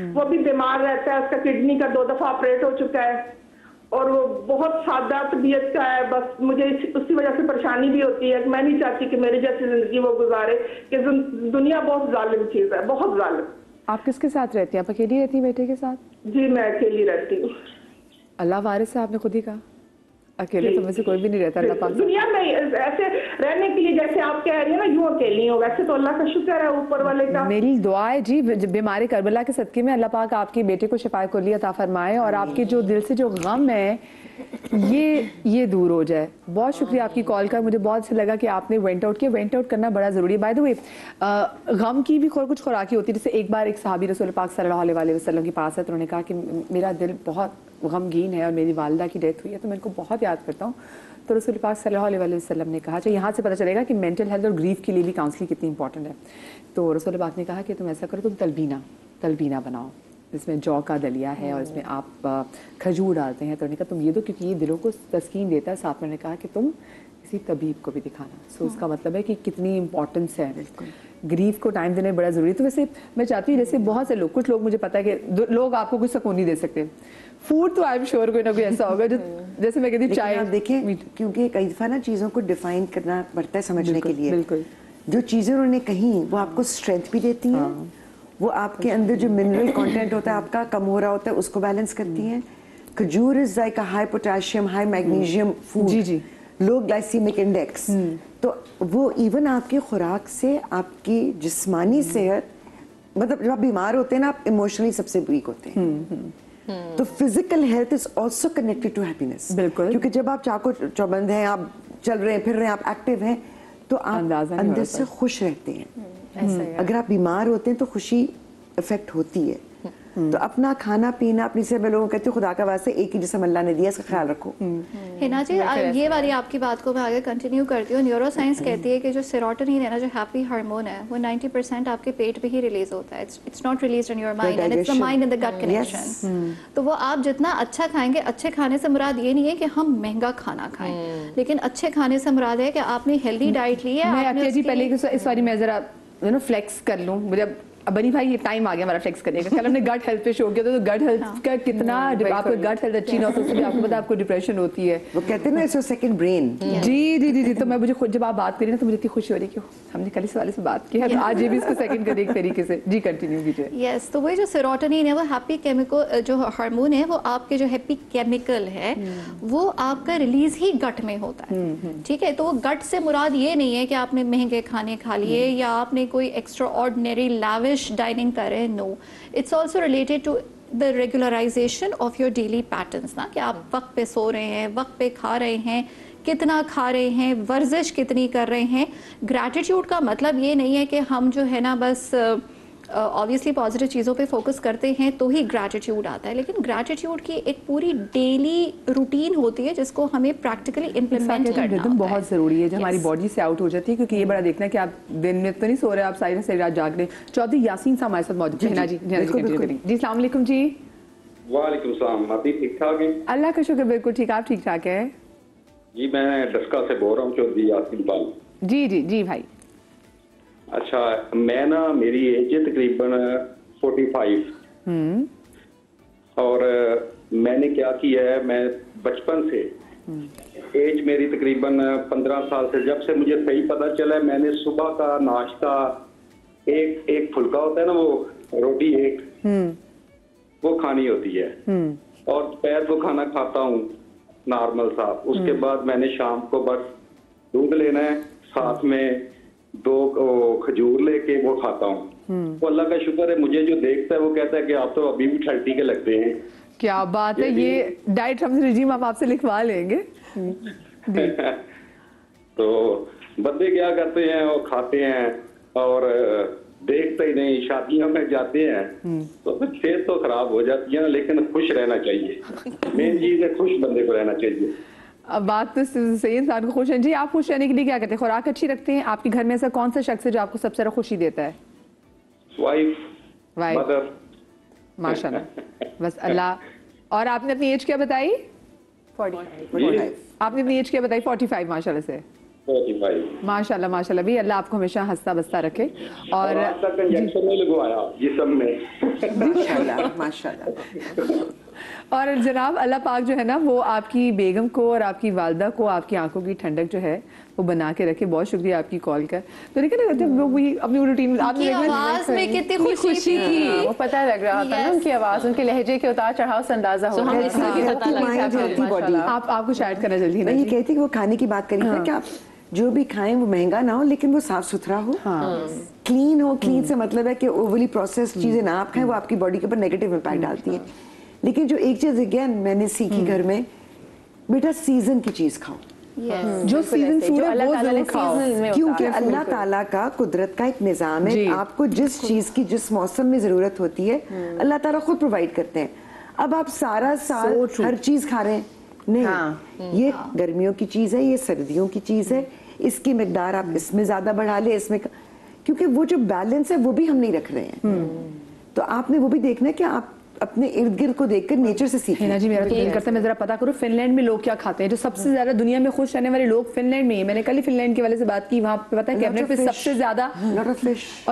वो भी बीमार रहता है, उसका किडनी का 2 दफा ऑपरेट हो चुका है और वो बहुत सादा तबीयत का है। बस मुझे उसकी वजह से परेशानी भी होती है। मैं नहीं चाहती कि मेरी जैसी जिंदगी वो गुजारे, कि दुनिया बहुत जालिम चीज है, बहुत जालिम। आप किसके साथ रहती हैं? आप अकेली रहती हैं बेटे के साथ? जी मैं अकेली रहती हूँ। अल्लाह वारिस है, आपने खुद ही कहा, अकेले तो में से कोई भी नहीं रहता अल्लाह पाक। दुनिया में ऐसे रहने के लिए जैसे आप कह रही हैं ना, यूं अकेली हो, वैसे तो अल्लाह का शुक्र है ऊपर वाले का। मेरी दुआ है जी, बीमारी करबला के सदके में अल्लाह पाक आपके बेटे को शिफा कुल्ली अता फरमाए और आपके जो दिल से जो गम है ये दूर हो जाए। बहुत शुक्रिया आपकी कॉल का, मुझे बहुत अच्छा लगा कि आपने वेंट आउट किया। वेंट आउट करना बड़ा ज़रूरी है। बाय द वे गम की भी कुछ खुराकी होती है। जैसे एक बार एक सहाबी रसूल पाक सल्लल्लाहु अलैहि वसल्लम के पास है, तो उन्होंने कहा कि मेरा दिल बहुत गमगीन है और मेरी वालिदा की डेथ हुई है तो मैं इनको बहुत याद करता हूँ। तो रसूल पाक सल्लल्लाहु अलैहि वसल्लम ने कहा, जो यहाँ से पता चलेगा कि मेंटल हेल्थ और ग्रीफ के लिए भी काउंसलिंग कितनी इंपॉर्टेंट है। तो रसूल पाक ने कहा कि तुम ऐसा करो, तुम तलबीना बनाओ, जिसमें जौ का दलिया है और इसमें आप खजूर डालते हैं। तो उन्होंने कहा तुम ये दो, क्योंकि ये दिलों को तस्कीन देता है। साथ में उन्होंने कहा कि तुम किसी तबीब को भी दिखाना। सो उसका मतलब है कि कितनी इंपॉर्टेंस है, ग्रीफ को टाइम देना बड़ा ज़रूरी है। तो वैसे मैं चाहती हूँ, जैसे बहुत से लोग, कुछ लोग मुझे पता है कि लोग आपको कुछ सुकून नहीं दे सकते, फूड तो आई एम श्योर कोई ना कोई ऐसा होगा जो, जैसे मैं कहती हूँ चाय। आप देखिए, क्योंकि कई दफा ना चीज़ों को डिफाइन करना पड़ता है समझने के लिए। बिल्कुल, जो चीज़ें उन्होंने कही वो आपको स्ट्रेंथ भी देती हैं, वो आपके अंदर जो मिनरल कंटेंट होता है आपका कम हो रहा होता है उसको बैलेंस करती हैं। खजूर is like a high potassium high magnesium food, जी, लो ग्लाइसीमिक इंडेक्स। तो वो इवन आपकी खुराक से आपकी जिस्मानी सेहत, मतलब जब आप बीमार होते हैं ना, आप इमोशनली सबसे वीक होते हैं। तो physical health is also connected to happiness. बिल्कुल, क्योंकि जब आप चाको चौबंद हैं, आप चल रहे हैं फिर रहे हैं, आप एक्टिव हैं, तो आप अंदर से खुश रहते हैं। अगर आप बीमार होते हैं तो खुशी इफेक्ट होती है। तो अपना खाना पीना, अपनी से मैं लोगों को कहती हूँ, खुदा का वास्ते एक ही जिस्म अल्लाह ने दिया, इसका ख्याल रखो। हिना जी, ये वाली आपकी बात को मैं आगे कंटिन्यू करती हूँ। न्यूरो साइंस कहती है कि जो सेरोटोनिन है ना, जो हैप्पी हार्मोन है, वो 90% आपके पेट पे ही रिलीज होता है। It's not released in your mind and it's the mind and the gut connection. तो वो आप जितना अच्छा खाएंगे, अच्छे खाने से मुराद ये नहीं है कि हम महंगा खाना खाएं, लेकिन अच्छे खाने से मुराद है कि आपने हेल्दी डाइट ली है। मैं जी पहले इस बारी मैं जरा फ्लेक्स कर लूँ, मुझे अब बनी भाई ये टाइम आ गया हमारा फ्लेक्स करने का। कल हमने गट हेल्थ पे शो किया, तो गट हेल्थ का कितना, आपको गट हेल्थ अच्छी ना हो तो उससे भी आपको पता है आपको डिप्रेशन होती है। वो कहते हैं ना इट्स योर सेकंड ब्रेन। जी। तो मैं मुझे खुद जब आप बात करी ना तो मुझे इतनी खुशी हो रही कि हमने कल इस वाले से बात की है, तो आज ये भी इसको सेकंड कर एक तरीके से। जी कंटिन्यू कीजिए। यस, तो वही जो सेरोटोनिन है, वो हैप्पी केमिकल जो हार्मोन है, वो आपके जो हैप्पी केमिकल है वो आपका रिलीज ही गट में होता है। ठीक है, तो वो गट से मुराद ये नहीं है कि आपने महंगे खाने खा लिए या आपने कोई एक्स्ट्रा ऑर्डिनरी लाविश डाइनिंग करे। No, it's also related to the regularization of your daily patterns ना, कि आप वक्त पे सो रहे हैं, वक्त पे खा रहे हैं, कितना खा रहे हैं, वर्जिश कितनी कर रहे हैं। ग्रैटिट्यूड का मतलब ये नहीं है कि हम जो है ना बस ऑब्वियसली पॉजिटिव चीज़ों पे फोकस करते हैं तो ही ग्रैटिट्यूड आता है, लेकिन ग्रैटिट्यूड की एक पूरी डेली रूटीन होती है जिसको हमें प्रैक्टिकली इम्प्लीमेंट करना होता है। बहुत ज़रूरी है, जो हमारी बॉडी से आउट हो जाती है। क्योंकि ये बड़ा देखना कि आप दिन में तो नहीं सो रहे, आप सारी रात जाग रहे। चौधरी यासीन साहब हमारे साथ मौजूद हैं। जी अस्सलाम वालेकुम जी। वालेकुम सलाम। अभी ठीक ठाक है? अल्लाह का शुक्र, बिल्कुल ठीक। आप ठीक ठाक है? जी मैं डस्का से बोल रहा हूँ, चौधरी यासीन पाल। जी भाई। अच्छा, मैं ना, मेरी एज है तकरीबन 45 और मैंने क्या किया है, मैं बचपन से एज मेरी तकरीबन 15 साल से, जब से मुझे सही पता चला है, मैंने सुबह का नाश्ता एक फुल्का होता है ना, वो रोटी एक वो खानी होती है और दोपहर को खाना खाता हूँ नॉर्मल सा। उसके बाद मैंने शाम को बस दूध लेना है, साथ में 2 खजूर लेके वो खाता हूँ। तो अल्लाह का शुक्र है, मुझे जो देखता है वो कहता है कि आप तो अभी भी 30 के लगते हैं। क्या बात है, ये डाइट रिजीम हम आपसे लिखवा लेंगे। तो बंदे क्या करते हैं, वो खाते हैं और देखते ही नहीं, शादियों में जाते हैं तो फिर सेहत तो खराब हो जाती है, लेकिन खुश रहना चाहिए। मेन चीज है खुश बंदे को रहना चाहिए। अब बात तो सही, इंसान को खुश है। जी, आप खुश रहने के लिए क्या करते हैं? खुराक अच्छी रखते हैं? आपके घर में ऐसा कौन सा शख्स है जो आपको सबसे ज्यादा खुशी देता है? Wife, mother. माशाल्लाह, बस अल्लाह। और आपने अपनी एज क्या बताई? 45। आपने अपनी एज क्या बताई? 45। माशाल्लाह से 45। माशाल्लाह भी अल्लाह आपको हमेशा हंसता बसता रखे। और आज तक इंजेक्शन नहीं लगवाया ये सब में। माशाल्लाह। और जनाब अल्लाह पाक जो है ना, वो आपकी बेगम को और आपकी वालदा को आपकी आंखों की ठंडक जो है वो बना के रखे। बहुत शुक्रिया आपकी कॉल का। तो देखा ना, वो वही अपनी रूटीन आवाज में कितनी खुशी थी, वो पता लग रहा था ना, उनकी आवाज, उनके लहजे के उतार चढ़ाव से अंदाजा हो रहा था। आपको शायद करना जल्दी मैं ये कहती कि वो खाने की बात करी ना, कि आप जो भी खाएं वो महंगा ना हो, लेकिन वो साफ सुथरा हो, क्लीन हो। क्लीन से मतलब है कि ओवरली प्रोसेस्ड चीजें ना आप खाएं, वो आपकी बॉडी के ऊपर नेगेटिव इम्पैक्ट डालती हैं। लेकिन जो एक चीज अगेन मैंने सीखी घर में, बेटा सीजन की चीज खाओ। जो सीजन फूड है वो जरूर खाओ, क्योंकि अल्लाह ताला का कुदरत का एक निजाम है। आपको जिस चीज की जिस मौसम में जरूरत होती है अल्लाह ताला खुद प्रोवाइड करते हैं। अब आप सारा साल हर चीज खा रहे हैं, नहीं, ये गर्मियों की चीज है, ये सर्दियों की चीज है, इसकी मिकदार आप इसमें ज्यादा बढ़ा ले, इसमें क्योंकि वो जो बैलेंस है वो भी हम नहीं रख रहे हैं। तो आपने वो भी देखना है कि आप अपने इर्द गिर्द को देखकर नेचर से सीखें। हिना जी, मेरा तो दिल करता है मैं जरा पता करूं फिनलैंड में लोग क्या खाते हैं। जो सबसे ज्यादा दुनिया में खुश रहने वाले लोग फिनलैंड में ही। मैंने कल ही फिनलैंड के वाले से बात की, वहाँ पे पता है कैबिनेट पे सबसे ज्यादा और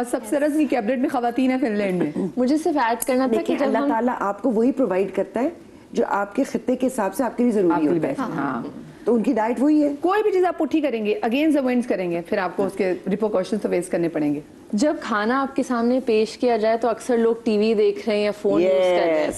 सबसे ज्यादा की कैबिनेट में खवातीन है फिनलैंड में। मुझे सिर्फ ऐड करना था कि अल्लाह ताला आपको वही प्रोवाइड करता है जो आपके खित्ते के हिसाब से आपके लिए जरूरी होता है। हाँ, तो उनकी डाइट वही है। कोई भी चीज आप पुट्ठी करेंगे, अगेंस्ट द विंड्स करेंगे, फिर आपको उसके रिपोर्कशंस तो फेस करने पड़ेंगे। जब खाना आपके सामने पेश किया जाए तो अक्सर लोग टीवी देख रहे हैं या फोन यूज कर रहे हैं,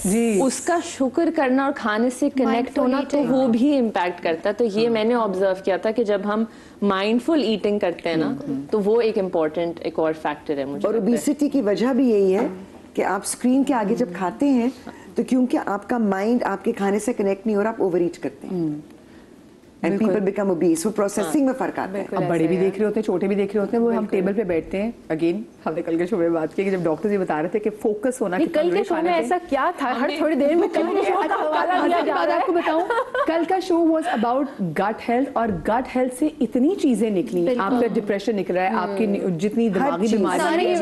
उसका शुक्र करना और खाने से कनेक्ट होना तो वो भी इम्पैक्ट करता है। तो ये मैंने ऑब्जर्व किया था कि जब हम माइंडफुल ईटिंग करते हैं ना, तो वो एक इम्पोर्टेंट एक और फैक्टर है मुझे। और ओबेसिटी की वजह भी यही है कि आप स्क्रीन के आगे जब खाते हैं तो क्योंकि आपका माइंड आपके खाने से कनेक्ट नहीं हो रहा, आप ओवर ईट करते हैं एंड पीपल बिकम ओबीस। वो प्रोसेसिंग में फर्क आता है। अब बड़े भी देख रहे होते हैं, छोटे भी देख रहे होते हैं। वो हम टेबल पे बैठते हैं, अगेन हमने कल के शो में बात की कि जब डॉक्टर ये बता रहे थे कि फोकस होना कि कल के शो में ऐसा क्या था, हर थोड़ी देर में कल के शो का हवाला दिया जा रहा है। आपको बताऊं, कल का show was about gut health, और गट हेल्थ से इतनी चीजें निकली। आपका डिप्रेशन निकल रहा है, आपकी जितनी दिमागी बीमारी है।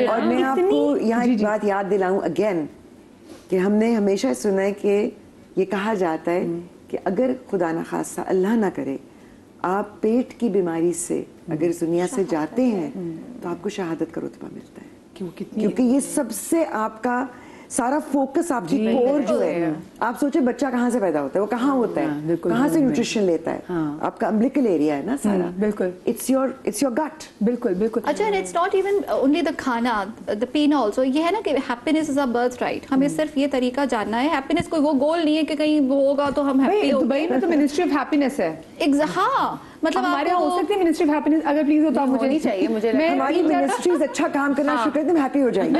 और मैं आपको यहाँ एक बात याद दिलाऊं अगेन कि हमने हमेशा सुना है कि ये कहा जाता है कि अगर खुदा ना खास्ता अल्लाह ना करे आप पेट की बीमारी से अगर इस दुनिया से जाते हैं तो आपको शहादत का रुतबा मिलता है। क्योंकि ये सबसे आपका सारा फोकस आपकी कोर जो है, आप सोचे बच्चा कहाँ से पैदा होता है, वो कहाँ होता है, कहाँ से न्यूट्रिशन लेता है, आपका अम्बिलिकल एरिया है ना सारा। बिल्कुल, इट्स योर गट। बिल्कुल बिल्कुल। अच्छा, it's not even only the खाना, द पेन आल्सो। ये है ना कि happiness is a birth right. हमें सिर्फ ये तरीका जानना है। हैप्पीनेस कोई वो गोल नहीं है कि कहीं वो होगा तो हम हैप्पी हो। दुबई में तो मिनिस्ट्री ऑफ हैप्पीनेस है। हाँ, मतलब हमारे हो सकती है मिनिस्ट्री ऑफ हैप्पीनेस। अगर प्लीज हो तो आप मुझे नहीं चाहिए। मुझे हमारी मिनिस्ट्रीज अच्छा काम करना शुरू कर दें, हम हैप्पी हो जाएंगे।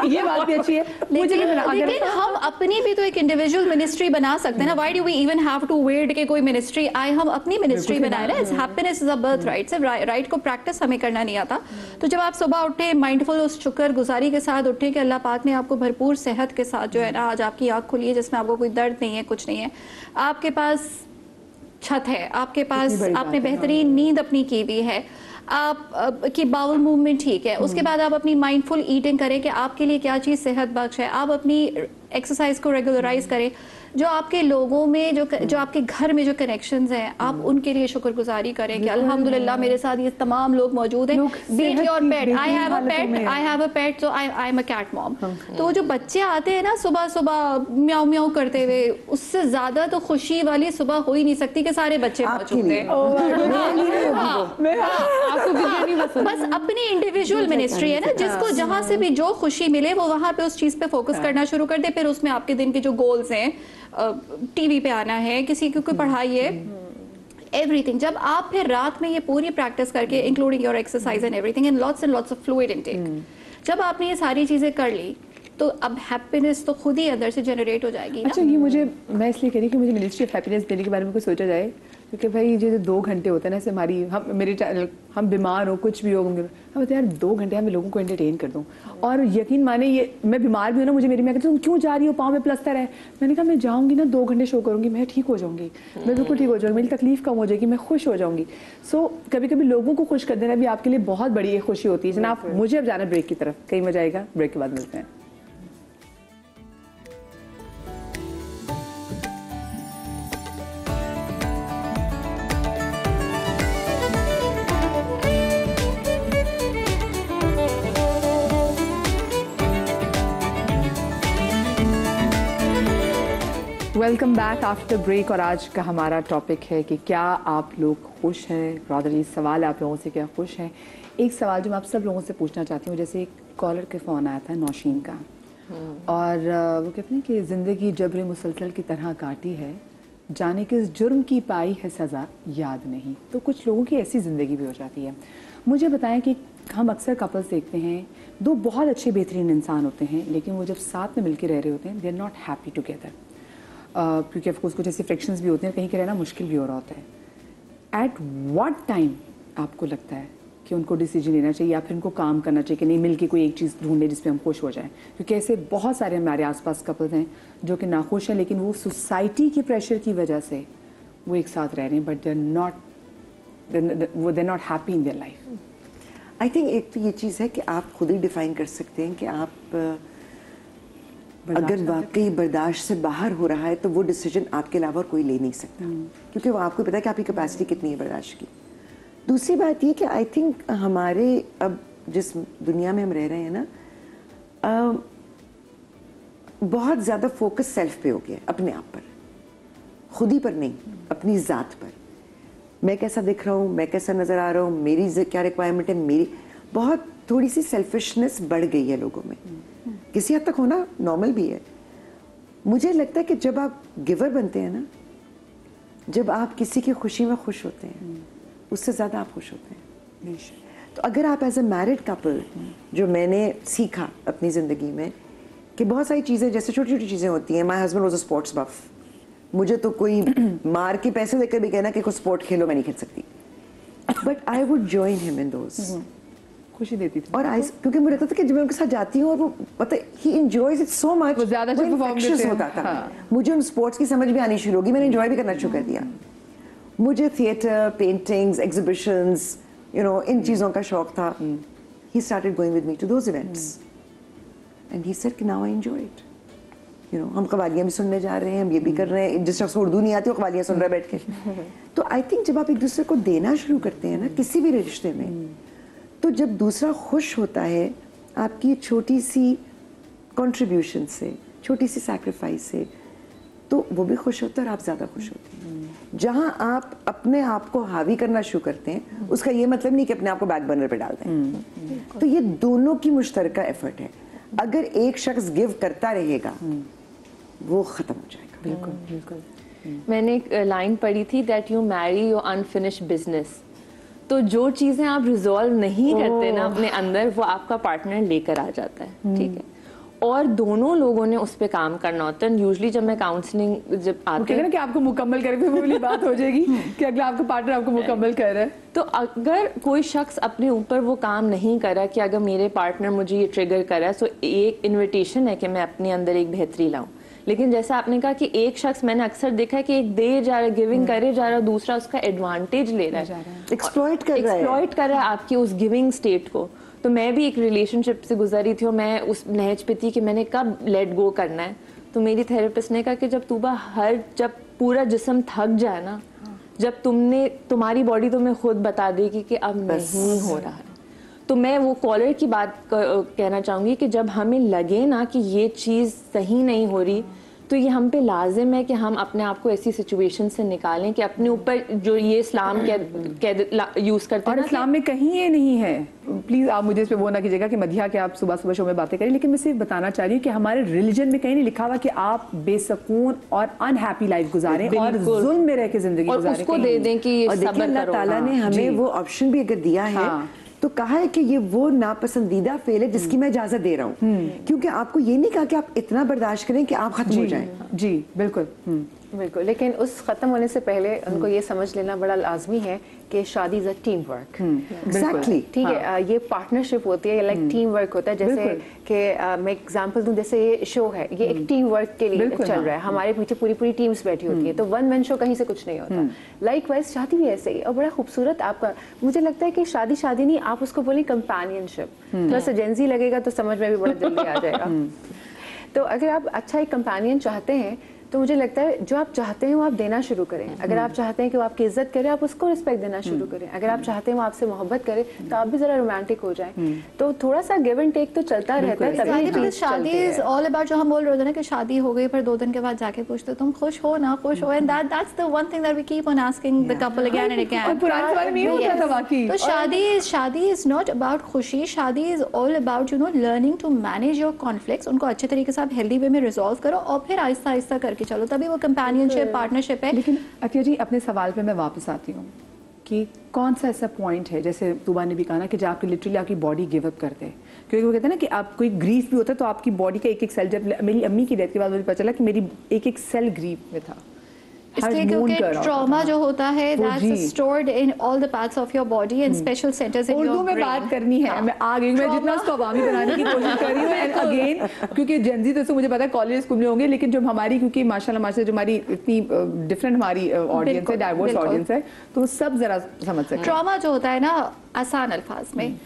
ये बात भी अच्छी है। लेकिन हम अपनी भी तो एक इंडिविजुअल मिनिस्ट्री बना सकते हैं ना। Why do we even have to wait कि कोई मिनिस्ट्री आए, हम अपनी मिनिस्ट्री बनाए ना। Happiness is a birth right. सिर्फ राइट को प्रैक्टिस हमें करना नहीं आता। तो जब आप सुबह उठे माइंडफुल उस शुक्र गुजारी के साथ उठे कि अल्लाह पाक ने आपको भरपूर सेहत के साथ जो है ना, आज आपकी आँख खुली है जिसमें आपको कोई दर्द नहीं है, कुछ नहीं है, आपके पास छत है, आपके पास आपने बेहतरीन नींद अपनी की हुई है, आप की बाउल मूवमेंट ठीक है, उसके बाद आप अपनी माइंडफुल ईटिंग करें कि आपके लिए क्या चीज़ सेहत बख्श है, आप अपनी एक्सरसाइज को रेगुलराइज करें, जो आपके लोगों में जो आपके घर में जो कनेक्शंस हैं आप उनके लिए शुक्रगुजारी करें कि अल्हम्दुलिल्लाह मेरे साथ ये तमाम लोग मौजूद हैं। Beat your pet, I have a pet, so I am a cat mom. तो वो जो बच्चे आते हैं ना सुबह सुबह म्याऊ म्याऊ करते हुए, उससे ज्यादा तो खुशी वाली सुबह हो ही नहीं सकती कि सारे बच्चे मौजूद हैं। बस अपनी इंडिविजुअल मिनिस्ट्री है ना, जिसको जहां से भी जो खुशी मिले वो वहां पे उस चीज पे फोकस करना शुरू कर दे। फिर उसमें आपके दिन के जो गोल्स हैं, टीवी पे आना है, किसी की कोई पढ़ाई है, एवरीथिंग। जब आप फिर रात में ये पूरी प्रैक्टिस करके including your exercise and everything and lots of fluid intake, जब आपने ये सारी चीजें कर ली तो अब हैप्पीनेस तो खुद ही अंदर से जनरेट हो जाएगी। अच्छा, ये मैं इसलिए कह रही कि मुझे मिनिस्ट्री ऑफ हैप्पीनेस देने के बारे में कुछ सोचा जाए, क्योंकि भाई जो 2 घंटे होते हैं ना, ऐसे हमारी हम बीमार हो, कुछ भी हो, हम बोलते हैं यार 2 घंटे मैं लोगों को एंटरटेन कर दूं। और यकीन माने, ये मैं बीमार भी हूँ ना, मुझे मेरी मैं कहती हूँ क्यों जा रही हो, पाँव में प्लस्तर है। मैंने कहा मैं जाऊँगी ना 2 घंटे शो करूँगी, मैं ठीक हो जाऊँगी, मैं बिल्कुल ठीक हो जाऊँगी, मेरी तकलीफ कम हो जाएगी, मैं खुश हो जाऊँगी। सो कभी कभी लोगों को खुश कर देना भी आपके लिए बहुत बड़ी एक खुशी होती है। जनाब, मुझे अब जाना ब्रेक की तरफ, कहीं मजा आएगा, ब्रेक के बाद मिलते हैं। Welcome back after break. और आज का हमारा टॉपिक है कि क्या आप लोग खुश हैं। रादर ये सवाल आप लोगों से क्या खुश हैं। एक सवाल जो मैं आप सब लोगों से पूछना चाहती हूँ, जैसे एक कॉलर के फ़ोन आया था नौशीन का, और वो कहते हैं कि ज़िंदगी जबरे मुसलसल की तरह काटी है, जाने किस जुर्म की पाई है सज़ा याद नहीं। तो कुछ लोगों की ऐसी ज़िंदगी भी हो जाती है। मुझे बताएं कि हम अक्सर कपल्स देखते हैं, 2 बहुत अच्छे बेहतरीन इंसान होते हैं, लेकिन वो जब साथ में मिलकर रह रहे होते हैं, they are not happy together. क्योंकि ऑफकोर्स कुछ ऐसे फ्रिक्शंस भी होते हैं, कहीं के रहना मुश्किल भी हो रहा होता है। एट व्हाट टाइम आपको लगता है कि उनको डिसीजन लेना चाहिए या फिर उनको काम करना चाहिए कि नहीं मिल के कोई एक चीज़ ढूंढे जिसपे हम खुश हो जाएं, क्योंकि ऐसे बहुत सारे हमारे आसपास कपल्स हैं जो कि नाखुश हैं लेकिन वो सोसाइटी के प्रेशर की वजह से वो एक साथ रह रहे हैं, but they not happy in their life. I think एक तो ये चीज़ है कि आप खुद ही डिफाइन कर सकते हैं कि आप अगर वाकई बर्दाश्त से बाहर हो रहा है तो वो डिसीजन आपके अलावा और कोई ले नहीं सकता, क्योंकि वो आपको पता है कि आपकी कैपेसिटी कितनी है बर्दाश्त की। दूसरी बात ये कि आई थिंक हमारे अब जिस दुनिया में हम रह रहे हैं ना, बहुत ज़्यादा फोकस सेल्फ पे हो गया, अपने आप पर, खुद ही पर नहीं, अपनी ज़ात पर। मैं कैसा दिख रहा हूँ, मैं कैसा नज़र आ रहा हूँ, मेरी क्या रिक्वायरमेंट है, मेरी बहुत थोड़ी सी सेल्फिशनेस बढ़ गई है लोगों में। किसी हद तक होना नॉर्मल भी है। मुझे लगता है कि जब आप गिवर बनते हैं ना, जब आप किसी की खुशी में खुश होते हैं, उससे ज़्यादा आप खुश होते हैं। तो अगर आप एज ए मैरिड कपल, जो मैंने सीखा अपनी ज़िंदगी में कि बहुत सारी चीज़ें, जैसे छोटी छोटी चीज़ें होती हैं। My husband was a sports buff, मुझे तो कोई मार के पैसे देकर भी कहना कि कोई स्पोर्ट खेलो, मैं नहीं खेल सकती, but I would join him in those. खुशी देती थी। और क्योंकि मुझे लगता था कि जब मैं उनके साथ जाती हूँ और वो पता ही एंजॉयज इट सो मच, वो ज़्यादा जब परफॉर्म करते हैं। होता था। हाँ। मुझे उन स्पोर्ट्स की समझ भी आनी शुरू होगी, मैंने एंजॉय भी करना शुरू कर दिया। मुझे theatre, paintings, exhibitions, you know, इन चीज़ों का शौक था। He started going with me to those events and he said कि now I enjoy it. You know, हम कवालियाँ भी सुनने जा रहे हैं, हम ये भी कर रहे हैं। जिस शख्स को उर्दू नहीं आती वो कवालियाँ सुन रहा है बैठ के। तो आई थिंक जब आप एक दूसरे को देना शुरू करते हैं ना किसी भी रिश्ते में, तो जब दूसरा खुश होता है आपकी छोटी सी कंट्रीब्यूशन से, छोटी सी सैक्रिफाइस से, तो वो भी खुश होता है और आप ज़्यादा खुश होते हैं। जहाँ आप अपने आप को हावी करना शुरू करते हैं, उसका ये मतलब नहीं कि अपने आप को बैक बर्नर पे डाल दें। तो ये दोनों की मुश्तरका एफर्ट है। अगर एक शख्स गिव करता रहेगा, वो ख़त्म हो जाएगा। बिल्कुल बिल्कुल। मैंने एक लाइन पढ़ी थी, that you Mary your unfinished business. तो जो चीज़ें आप रिजॉल्व नहीं करते ना अपने अंदर, वो आपका पार्टनर लेकर आ जाता है, ठीक है। और दोनों लोगों ने उस पर काम करना होता है। यूजुअली जब मैं काउंसलिंग जब आते हैं ना कि आपको मुकम्मल करे, वो वाली बात हो जाएगी कि अगला आपका पार्टनर आपको मुकम्मल कर रहा है। तो अगर कोई शख्स अपने ऊपर वो काम नहीं करा कि अगर मेरे पार्टनर मुझे ये ट्रिगर करा है, तो एक इन्विटेशन है कि मैं अपने अंदर एक बेहतरी लाऊं। लेकिन जैसा आपने कहा कि एक शख्स, मैंने अक्सर देखा है कि एक दे जा रहा है, गिविंग करे जा रहा है, दूसरा उसका एडवांटेज ले रहा है, एक्सप्लॉइट कर रहा है आपकी उस गिविंग स्टेट को। तो मैं भी एक रिलेशनशिप से गुजरी थी और मैं उस नहज पे थी कि मैंने कब लेट गो करना है। तो मेरी थेरेपिस्ट ने कहा कि जब जब पूरा जिस्म थक जाए ना, जब तुम्हारी बॉडी तुम्हें खुद बता देगी कि अब नहीं हो रहा है। तो मैं वो कॉलर की बात कहना चाहूँगी कि जब हमें लगे ना कि ये चीज़ सही नहीं हो रही, तो ये हम पे लाजिम है कि हम अपने आप को ऐसी सिचुएशन से निकालें कि अपने ऊपर जो ये इस्लाम यूज़ करते हैं। और इस्लाम में कहीं ये नहीं है, प्लीज़ आप मुझे इस पे वो ना कीजिएगा कि मधिया के आप सुबह सुबह शो में बातें करें, लेकिन मैं सिर्फ बताना चाह रही हूँ कि हमारे रिलीजन में कहीं नहीं लिखा हुआ कि आप बेसकून और अनहैप्पी लाइफ गुजारें और जुल्म में रह के जिंदगी गुजारें। उसको दे दें कि अल्लाह ताला ने हमें वो ऑप्शन भी अगर दिया है, तो कहा है कि ये वो नापसंदीदा फेल है जिसकी मैं इजाजत दे रहा हूँ, क्योंकि आपको ये नहीं कहा कि आप इतना बर्दाश्त करें कि आप खत्म हो जाएं। जी बिल्कुल बिल्कुल। लेकिन उस खत्म होने से पहले उनको ये समझ लेना बड़ा लाजमी है कि शादी is a team work. Exactly, ठीक है। ये पार्टनरशिप होती है, लाइक टीम वर्क होता है। जैसे कि मैं एग्जांपल दूं, जैसे ये शो है, ये एक टीम वर्क के लिए चल रहा है। हमारे पीछे पूरी पूरी टीम्स बैठी होती है, तो वन मैन शो कहीं से कुछ नहीं होता। लाइकवाइज शादी भी ऐसे ही, और बड़ा खूबसूरत आपका, मुझे लगता है कि शादी नहीं, आप उसको बोलें कंपेनियनशिप। थोड़ा सा जेंजी लगेगा तो समझ में भी बड़ा जल्दी आ जाएगा। तो अगर आप अच्छा एक कंपेनियन चाहते हैं, तो मुझे लगता है जो आप चाहते हैं वो आप देना शुरू करें। अगर आप चाहते हैं कि वो आपकी इज्जत करे, आप उसको रिस्पेक्ट देना शुरू करें। अगर आप चाहते हैं वो आपसे मोहब्बत करे, तो आप भी जरा रोमांटिक हो जाएं। तो थोड़ा सा गिव एंड टेक तो चलता रहता है। शादी इज ऑल अबाउट, जो हम बोल रहे थे ना कि शादी हो गई पर 2 दिन के बाद जाके पूछते तुम खुश हो ना, खुश हो, and that's the one thing that we keep on asking the couple again and again. पुराने ज़माने में ये होता था बाकी। तो शादी इज नॉट अबाउट खुशी, शादी is all about learning to manage your conflicts. उनको अच्छे तरीके से आप हेल्दी वे में रिजॉल्व करो और फिर आहिस्ता आहिस्ता करके चलो, तभी वो कंपेनियनशिप, पार्टनरशिप है। लेकिन अतिया जी, अपने सवाल पे मैं वापस आती हूँ कि कौन सा ऐसा पॉइंट है, जैसे तुबा ने भी कहा ना कि जब आपकी लिटरली आपकी बॉडी गिव अप कर दे, क्योंकि वो कहते हैं ना कि आप कोई ग्रीफ भी होता है तो आपकी बॉडी का एक एक सेल, जब मेरी अम्मी की डेथ के बाद मुझे पता चला कि मेरी एक एक सेल ग्रीफ में था, इसलिए क्योंकि ट्रॉमा जो होता है that's stored in all the parts of your body and special centres in your Urdu में बात करनी है। मैं आगे मैं जितना उसको अवामी बनाने की कोशिश कर रही हूँ एंड अगेन क्योंकि जेनजी तो मुझे पता है कॉलेज स्कूल में होंगे, लेकिन जो हमारी क्योंकि माशाल्लाह माशाल्लाह जो हमारी इतनी डिफरेंट हमारी ऑडियंस है, डाइवर्स ऑडियंस है, तो सब जरा समझ सकते हैं। ट्रॉमा जो होता है ना आसान अल्फाज में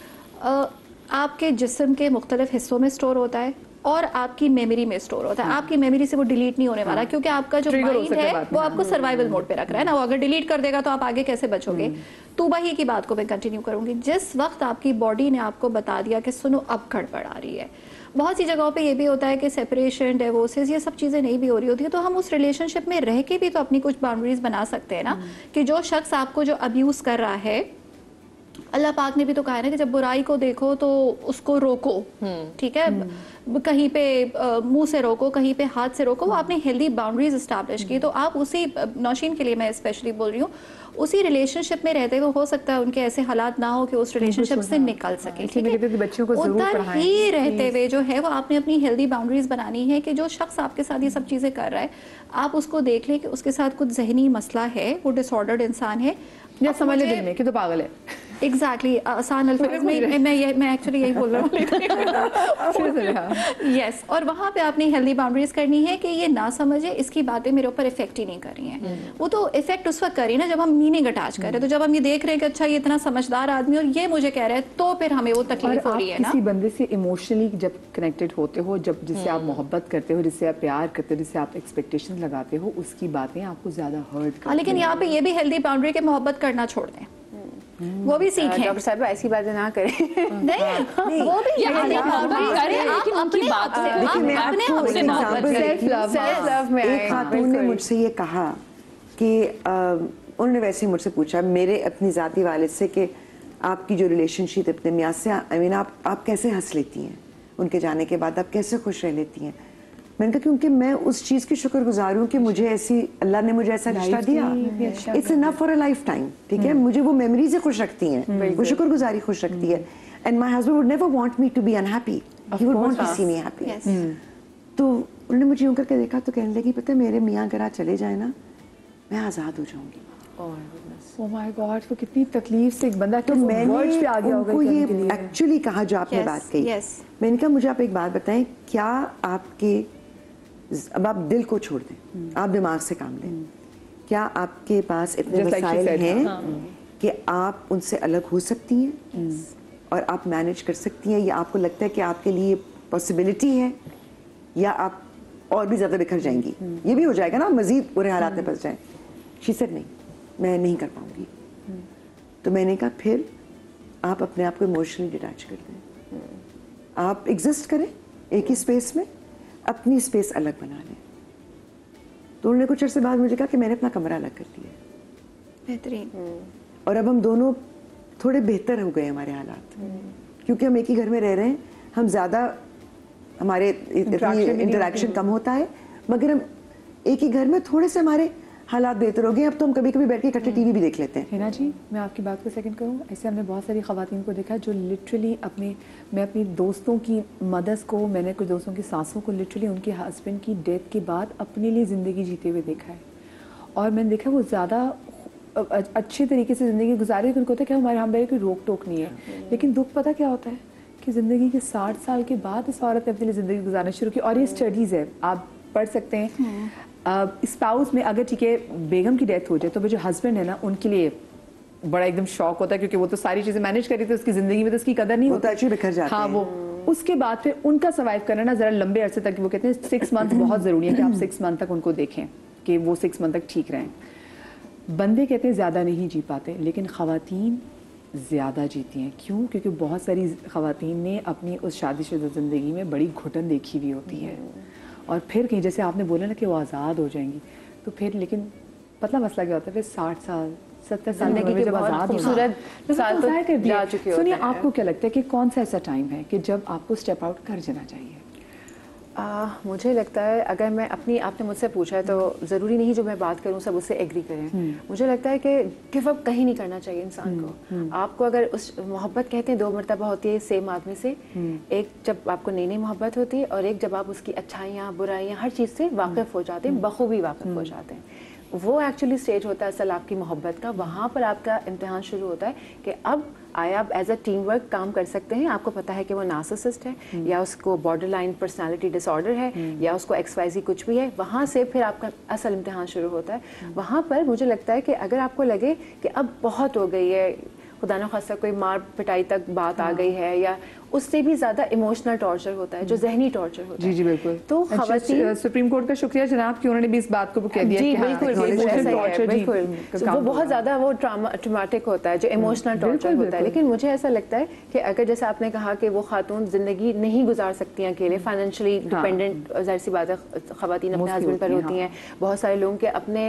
आपके जिस्म के मुख्तलिफ हिस्सों में स्टोर होता है और आपकी मेमोरी में स्टोर होता है। आपकी मेमोरी से वो डिलीट नहीं होने वाला क्योंकि आपका जो माइंड है वो आपको सर्वाइवल मोड पे रख रहा है ना। वो अगर डिलीट कर देगा तो आप आगे कैसे बचोगे। तो वही की बात को मैं कंटिन्यू करूंगी। जिस वक्त आपकी बॉडी ने आपको बता दिया कि सुनो अब गड़बड़ आ रही है, बहुत सी जगहों पे ये भी होता है कि सेपरेशन, डिवोर्सेस, ये सब चीज़ें नहीं भी हो रही होती है, तो हम उस रिलेशनशिप में रह के भी तो अपनी कुछ बाउंड्रीज बना सकते हैं ना। कि जो शख्स आपको जो अब्यूज़ कर रहा है, अल्लाह पाक ने भी तो कहा है ना कि जब बुराई को देखो तो उसको रोको, ठीक है, कहीं पे मुंह से रोको, कहीं पे हाथ से रोको। वो आपने हेल्दी बाउंड्रीज इस्टेब्लिश की। तो आप उसी नौशीन के लिए मैं स्पेशली बोल रही हूँ, उसी रिलेशनशिप में रहते हुए हो सकता है उनके ऐसे हालात ना हो कि उस रिलेशनशिप से निकल सके, ठीक है। बच्चों को जरूर उधर पढ़ाएं। ही रहते हुए जो है वो आपने अपनी हेल्दी बाउंड्रीज बनानी है कि जो शख्स आपके साथ ये सब चीज़ें कर रहा है, आप उसको देख लें कि उसके साथ कुछ जहनी मसला है, वो डिसऑर्डर्ड इंसान है, या समझ ले दिल में कि तो पागल है। एग्जैक्टली आसान अल्फाज में मैं एक्चुअली यही बोल रहा हूँ। यस, और वहाँ पे आपने हेल्दी बाउंड्रीज करनी है कि ये ना समझे, इसकी बातें मेरे ऊपर इफेक्ट ही नहीं कर रही हैं। वो तो इफेक्ट उस वक्त करी ना जब हम मीनिंग अटैच कर रहे हैं। तो जब हम ये देख रहे हैं कि अच्छा ये इतना समझदार आदमी और ये मुझे कह रहा है, तो फिर हमें वो तकलीफ हो रही है ना। किसी बंदे से इमोशनली जब कनेक्टेड होते हो, जब जिससे आप मोहब्बत करते हो, जिससे आप प्यार करते हो, जिससे आप एक्सपेक्टेशन लगाते हो, उसकी बातें आपको ज्यादा हर्ट करती हैं। लेकिन यहाँ पे ये भी हेल्दी बाउंड्री के मोहब्बत करना छोड़ दें, वो भी सीखें। डॉक्टर साहब ऐसी बातें ना करें। नहीं, वो भी हेल्दी बाउंड्री करें। आप अपनी बात से अपने मोहब्बत करें, सेल्फ लव में एक खातून ने मुझसे ये कहा कि उन्होंने वैसे ही मुझसे पूछा मेरे अपनी ज़ाती वालिद से कि आपकी जो रिलेशनशिप अपने मियाँ से, आई मीन आप कैसे हंस लेती हैं उनके जाने के बाद, आप कैसे खुश रह लेती हैं। मैंने कहा क्योंकि मैं उस चीज़ की शुक्रगुजार हूँ कि मुझे ऐसी, अल्लाह ने मुझे ऐसा रिश्ता दिया। It's enough for a life time, ठीक है। मुझे वो मेमोरी से खुश रखती हैं, वो शुक्रगुजारी खुश रखती है। And my husband would never want me to be unhappy, he would want to see me happy. तो उन्होंने मुझे यूं करके देखा तो कहने लगी पता है मेरे मियाँ अगर आज चले जाए ना, मैं आज़ाद हो जाऊंगी। Oh my God, वो कितनी तकलीफ से एक बंदा तो मैंने उनको ये एक्चुअली कहा जो आपने बात कही। मैंने कहा मुझे आप एक बात बताएं, क्या आपके, अब आप दिल को छोड़ दें, आप दिमाग से काम लें, क्या आपके पास इतने वसाइल हैं कि आप उनसे अलग हो सकती हैं और आप मैनेज कर सकती हैं, या आपको लगता है कि आपके लिए पॉसिबिलिटी है, या आप और भी ज़्यादा बिखर जाएंगी, ये भी हो जाएगा ना, मज़ीद बुरे हालात में फंस जाएं। शी सेड नहीं, मैं नहीं कर पाऊंगी। तो मैंने कहा फिर आप अपने आप को इमोशनली डिटैच कर दें, आप एग्जिस्ट करें एक ही स्पेस में, अपनी स्पेस अलग बना लें। तो उन्होंने कुछ अर्से बाद मुझे कहा कि मैंने अपना कमरा अलग कर दिया। बेहतरीन। और अब हम दोनों थोड़े बेहतर हो गए हमारे हालात, क्योंकि हम एक ही घर में रह रहे हैं, हम ज़्यादा हमारे इंटरेक्शन कम होता है, मगर हम एक ही घर में थोड़े से हमारे हालात बेहतर हो गए। अब तो हम कभी कभी बैठ के इकट्ठे टीवी भी देख लेते हैं। हिना जी, मैं आपकी बात को सेकंड करूँ, ऐसे हमने बहुत सारी ख़वातीन को देखा जो लिटरली मैं अपनी दोस्तों की मदर्स को, मैंने कुछ दोस्तों की सासों को लिटरली उनके हस्बैंड की डेथ के बाद अपने लिए ज़िंदगी जीते हुए देखा है। और मैंने देखा वो ज़्यादा अच्छे तरीके से ज़िंदगी गुजारे, उनको होता है कि हमारे हमारे कोई रोक टोक नहीं है। लेकिन दुख पता क्या होता है कि ज़िंदगी के 60 साल के बाद इस औरत ने अपने लिए ज़िंदगी गुजारना शुरू की। और ये स्टडीज़ है, आप पढ़ सकते हैं। स्पाउस में अगर ठीक है बेगम की डेथ हो जाए तो वो जो हस्बैंड है ना, उनके लिए बड़ा एकदम शॉक होता है, क्योंकि वो तो सारी चीज़ें मैनेज करी थी, उसकी ज़िंदगी में तो उसकी कदर नहीं होती, अच्छी बिखर जाते हैं। वो उसके बाद फिर उनका सर्वाइव करना ना ज़रा लंबे अरसे तक, वो कहते हैं 6 मंथ बहुत ज़रूरी है कि आप 6 मंथ तक उनको देखें कि वो 6 मंथ तक ठीक रहें। बंदे कहते हैं ज़्यादा नहीं जी पाते, लेकिन ख़वातीन ज़्यादा जीती हैं। क्यों? क्योंकि बहुत सारी ख़वातीन ने अपनी उस शादीशुदा ज़िंदगी में बड़ी घुटन देखी हुई होती है, और फिर कहीं जैसे आपने बोला ना कि वो आज़ाद हो जाएंगी, तो फिर लेकिन पतला मसला क्या होता है, फिर 60 साल 70 साल में जब आज़ाद खूबसूरत साल तो जा चुके होते हैं। सुनिए, आपको क्या लगता है कि कौन सा ऐसा टाइम है कि जब आपको स्टेप आउट कर जाना चाहिए? मुझे लगता है, अगर मैं अपनी, आपने मुझसे पूछा है तो ज़रूरी नहीं जो मैं बात करूं सब उससे एग्री करें। मुझे लगता है कि गिव अप कहीं नहीं करना चाहिए इंसान को। आपको अगर उस मोहब्बत कहते हैं 2 मरतबा होती है सेम आदमी से, एक जब आपको नई नई मोहब्बत होती है और एक जब आप उसकी अच्छाइयाँ बुराइयाँ हर चीज़ से वाकिफ़ हो जाते हैं, बखूबी वाकिफ़ हो जाते हैं। वो एक्चुअली स्टेज होता है असल आपकी मोहब्बत का। वहाँ पर आपका इम्तिहान शुरू होता है कि अब आया आप एज अ टीम वर्क काम कर सकते हैं। आपको पता है कि वो नार्सिसिस्ट है या उसको बॉर्डरलाइन पर्सनालिटी डिसऑर्डर है या उसको XYZ कुछ भी है। वहाँ से फिर आपका असल इम्तिहान शुरू होता है। वहाँ पर मुझे लगता है कि अगर आपको लगे कि अब बहुत हो गई है, खुदा न खास्ता कोई मार पिटाई तक बात आ गई है, या उससे भी ज़्यादा इमोशनल टॉर्चर होता है, जो जहनी टॉर्चर होता है। जी जी बिल्कुल। तो खवातीन सुप्रीम कोर्ट का शुक्रिया जनाब कि उन्होंने भी इस बात को कह दिया जी कि हाँ, बिल्कुल इमोशनल ऐसा ही है, टॉर्चर जी, बिल्कुल। का वो काम बहुत ज़्यादा वो ट्रॉमेटिक होता है, जो इमोशनल टॉर्चर होता है। लेकिन मुझे ऐसा लगता है कि अगर जैसे आपने कहा कि वो खातून ज़िंदगी नहीं गुजार सकती हैं अकेले, फाइनेंशियली डिपेंडेंट, जाहिर सी बात है खवातीन अपने हस्बैंड पर होती हैं। बहुत सारे लोगों के अपने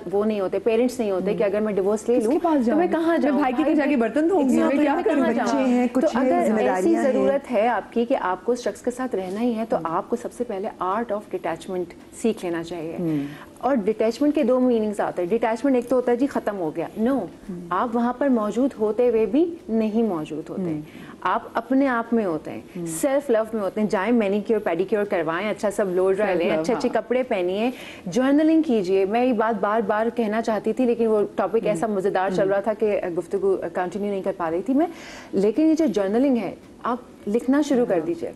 वो नहीं होते, पेरेंट्स नहीं होते कि अगर मैं डिवोर्स ले लूँ तो मैं कहाँ जाऊँ, भाई के जाके बर्तन धोऊंगी, मैं क्या करूँ, बच्चे हैं, कुछ तो अगर ऐसी जिम्मेदारियां हैं। ज़रूरत है आपकी कि आपको उस शख्स के साथ रहना ही है, तो आपको सबसे पहले आर्ट ऑफ डिटैचमेंट सीख लेना चाहिए। और डिटैचमेंट के 2 मीनिंग्स आते हैं। डिटैचमेंट एक तो होता है जी खत्म हो गया, नो, आप वहाँ पर मौजूद होते हुए भी नहीं मौजूद होते, आप अपने आप में होते हैं, सेल्फ लव में होते हैं। जाएं मैनीक्योर पेडिक्योर करवाएं, अच्छा सब लो ड्राई लें, अच्छे अच्छे कपड़े पहनिए, जर्नलिंग कीजिए। मैं ये बात बार बार कहना चाहती थी लेकिन वो टॉपिक ऐसा मज़ेदार चल रहा था कि गुफ्तगू कंटिन्यू नहीं कर पा रही थी मैं। लेकिन ये जो जर्नलिंग है, आप लिखना शुरू कर दीजिए।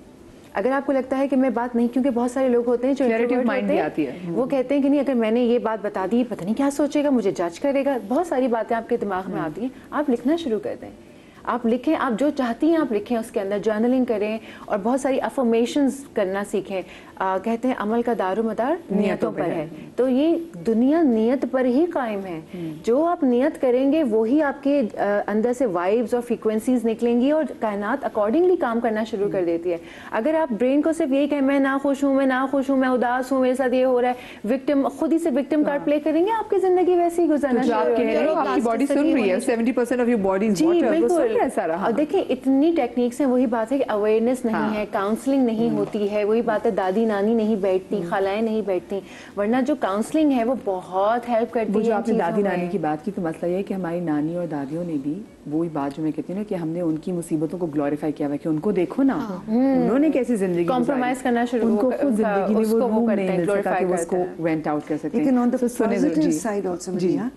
अगर आपको लगता है कि मैं बात नहीं, क्योंकि बहुत सारे लोग होते हैं जो Narrative introvert mind होते भी हैं, आती है। वो कहते हैं कि नहीं, अगर मैंने ये बात बता दी पता नहीं क्या सोचेगा, मुझे जज करेगा। बहुत सारी बातें आपके दिमाग में आती हैं। आप लिखना शुरू कर दें, आप लिखें, आप जो चाहती हैं आप लिखें, उसके अंदर जर्नलिंग करें और बहुत सारी अफर्मेशंस करना सीखें। कहते हैं अमल का दारोमदार नियतों पर है, तो ये दुनिया नियत पर ही कायम है। जो आप नियत करेंगे वही आपके अंदर से वाइब्स और फ्रीक्वेंसीज निकलेंगी और कायनात अकॉर्डिंगली काम करना शुरू कर देती है। अगर आप ब्रेन को सिर्फ यही कहें मैं ना खुश हूँ, मैं ना खुश हूँ, मैं उदास हूँ, मेरे साथ ये हो रहा है, विक्टिम, खुद ही से विक्टिम कार्ड प्ले करेंगे, आपकी जिंदगी वैसे ही गुजरना जो आप कह रहे हो, आपकी बॉडी सुन रही है, 70% ऑफ योर बॉडी इज जी वाटर, वो बिल्कुल। सब ऐसा रहा। और देखिए इतनी टेक्निक्स हैं, वही बात है कि अवेयरनेस नहीं है, काउंसलिंग नहीं होती है, वही बात है दादी नानी नहीं बैठती, खालाएं नहीं बैठती, वरना जो काउंसलिंग है वो बहुत हेल्प करती है। जो आपने इन दादी चीज़ों नानी में। की बात की, तो मसला ये है कि हमारी नानी और दादियों ने भी वही बात जो मैं कहती हूँ ना कि हमने उनकी मुसीबतों को ग्लोरीफाई किया हुआ कि उनको देखो ना, उन्होंने कैसी जिंदगी कॉम्प्रोमाइज करना शुरू, उनको खुद जिंदगी में वो रूम नहीं मिल सका ग्लोरीफाई कि वो उसको करते हैं। वेंट आउट कर सके। लेकिन ऑन द So, सुने जरा, पॉजिटिव जी। साइड आल्सो मरिया,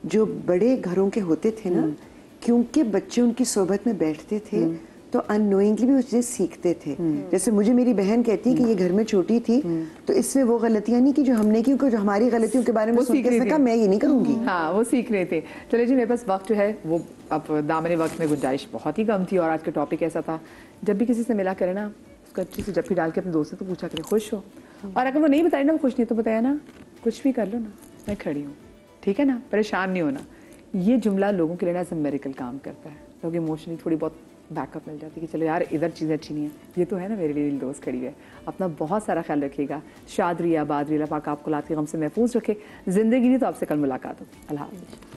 जो बड़े घरों के होते थे ना, क्योंकि बच्चे उनकी सोबत में बैठते थे तो अननोइंगली भी वो चीजें सीखते थे। जैसे मुझे मेरी बहन कहती है कि ये घर में छोटी थी तो इसमें वो गलतियां नहीं की जो हमने की, क्योंकि जो हमारी गलतियों के बारे में वो सुन सीख के रही इसने थी। कहा मैं ये नहीं करूंगी। हाँ, वो सीख रहे थे। चले जी, मेरे पास वक्त जो है वो अब दामने वक्त में गुंजाइश बहुत ही कम थी और आज का टॉपिक ऐसा था, जब भी किसी से मिला करे ना उसको अच्छी से जफ्फी डाल के अपने दोस्त से तो पूछा करे खुश हो, और अगर वो नहीं बताए ना वो खुश नहीं तो बताया ना कुछ भी कर लो ना, मैं खड़ी हूँ, ठीक है ना, परेशान नहीं होना। ये जुमला लोगों के लिए ना एज अ मेरिकल काम करता है। लोग इमोशनली थोड़ी बहुत बैकअप मिल जाती है कि चलो यार इधर चीज़ें अच्छी नहीं है, ये तो है ना मेरे लिए दोस्त खड़ी है। अपना बहुत सारा ख्याल रखिएगा। शाद रिया बाद रिया पाक आपको लात के गम से महफूज रखे। ज़िंदगी नहीं तो आपसे कल मुलाकात हो। अल्लाह हाफ़िज़।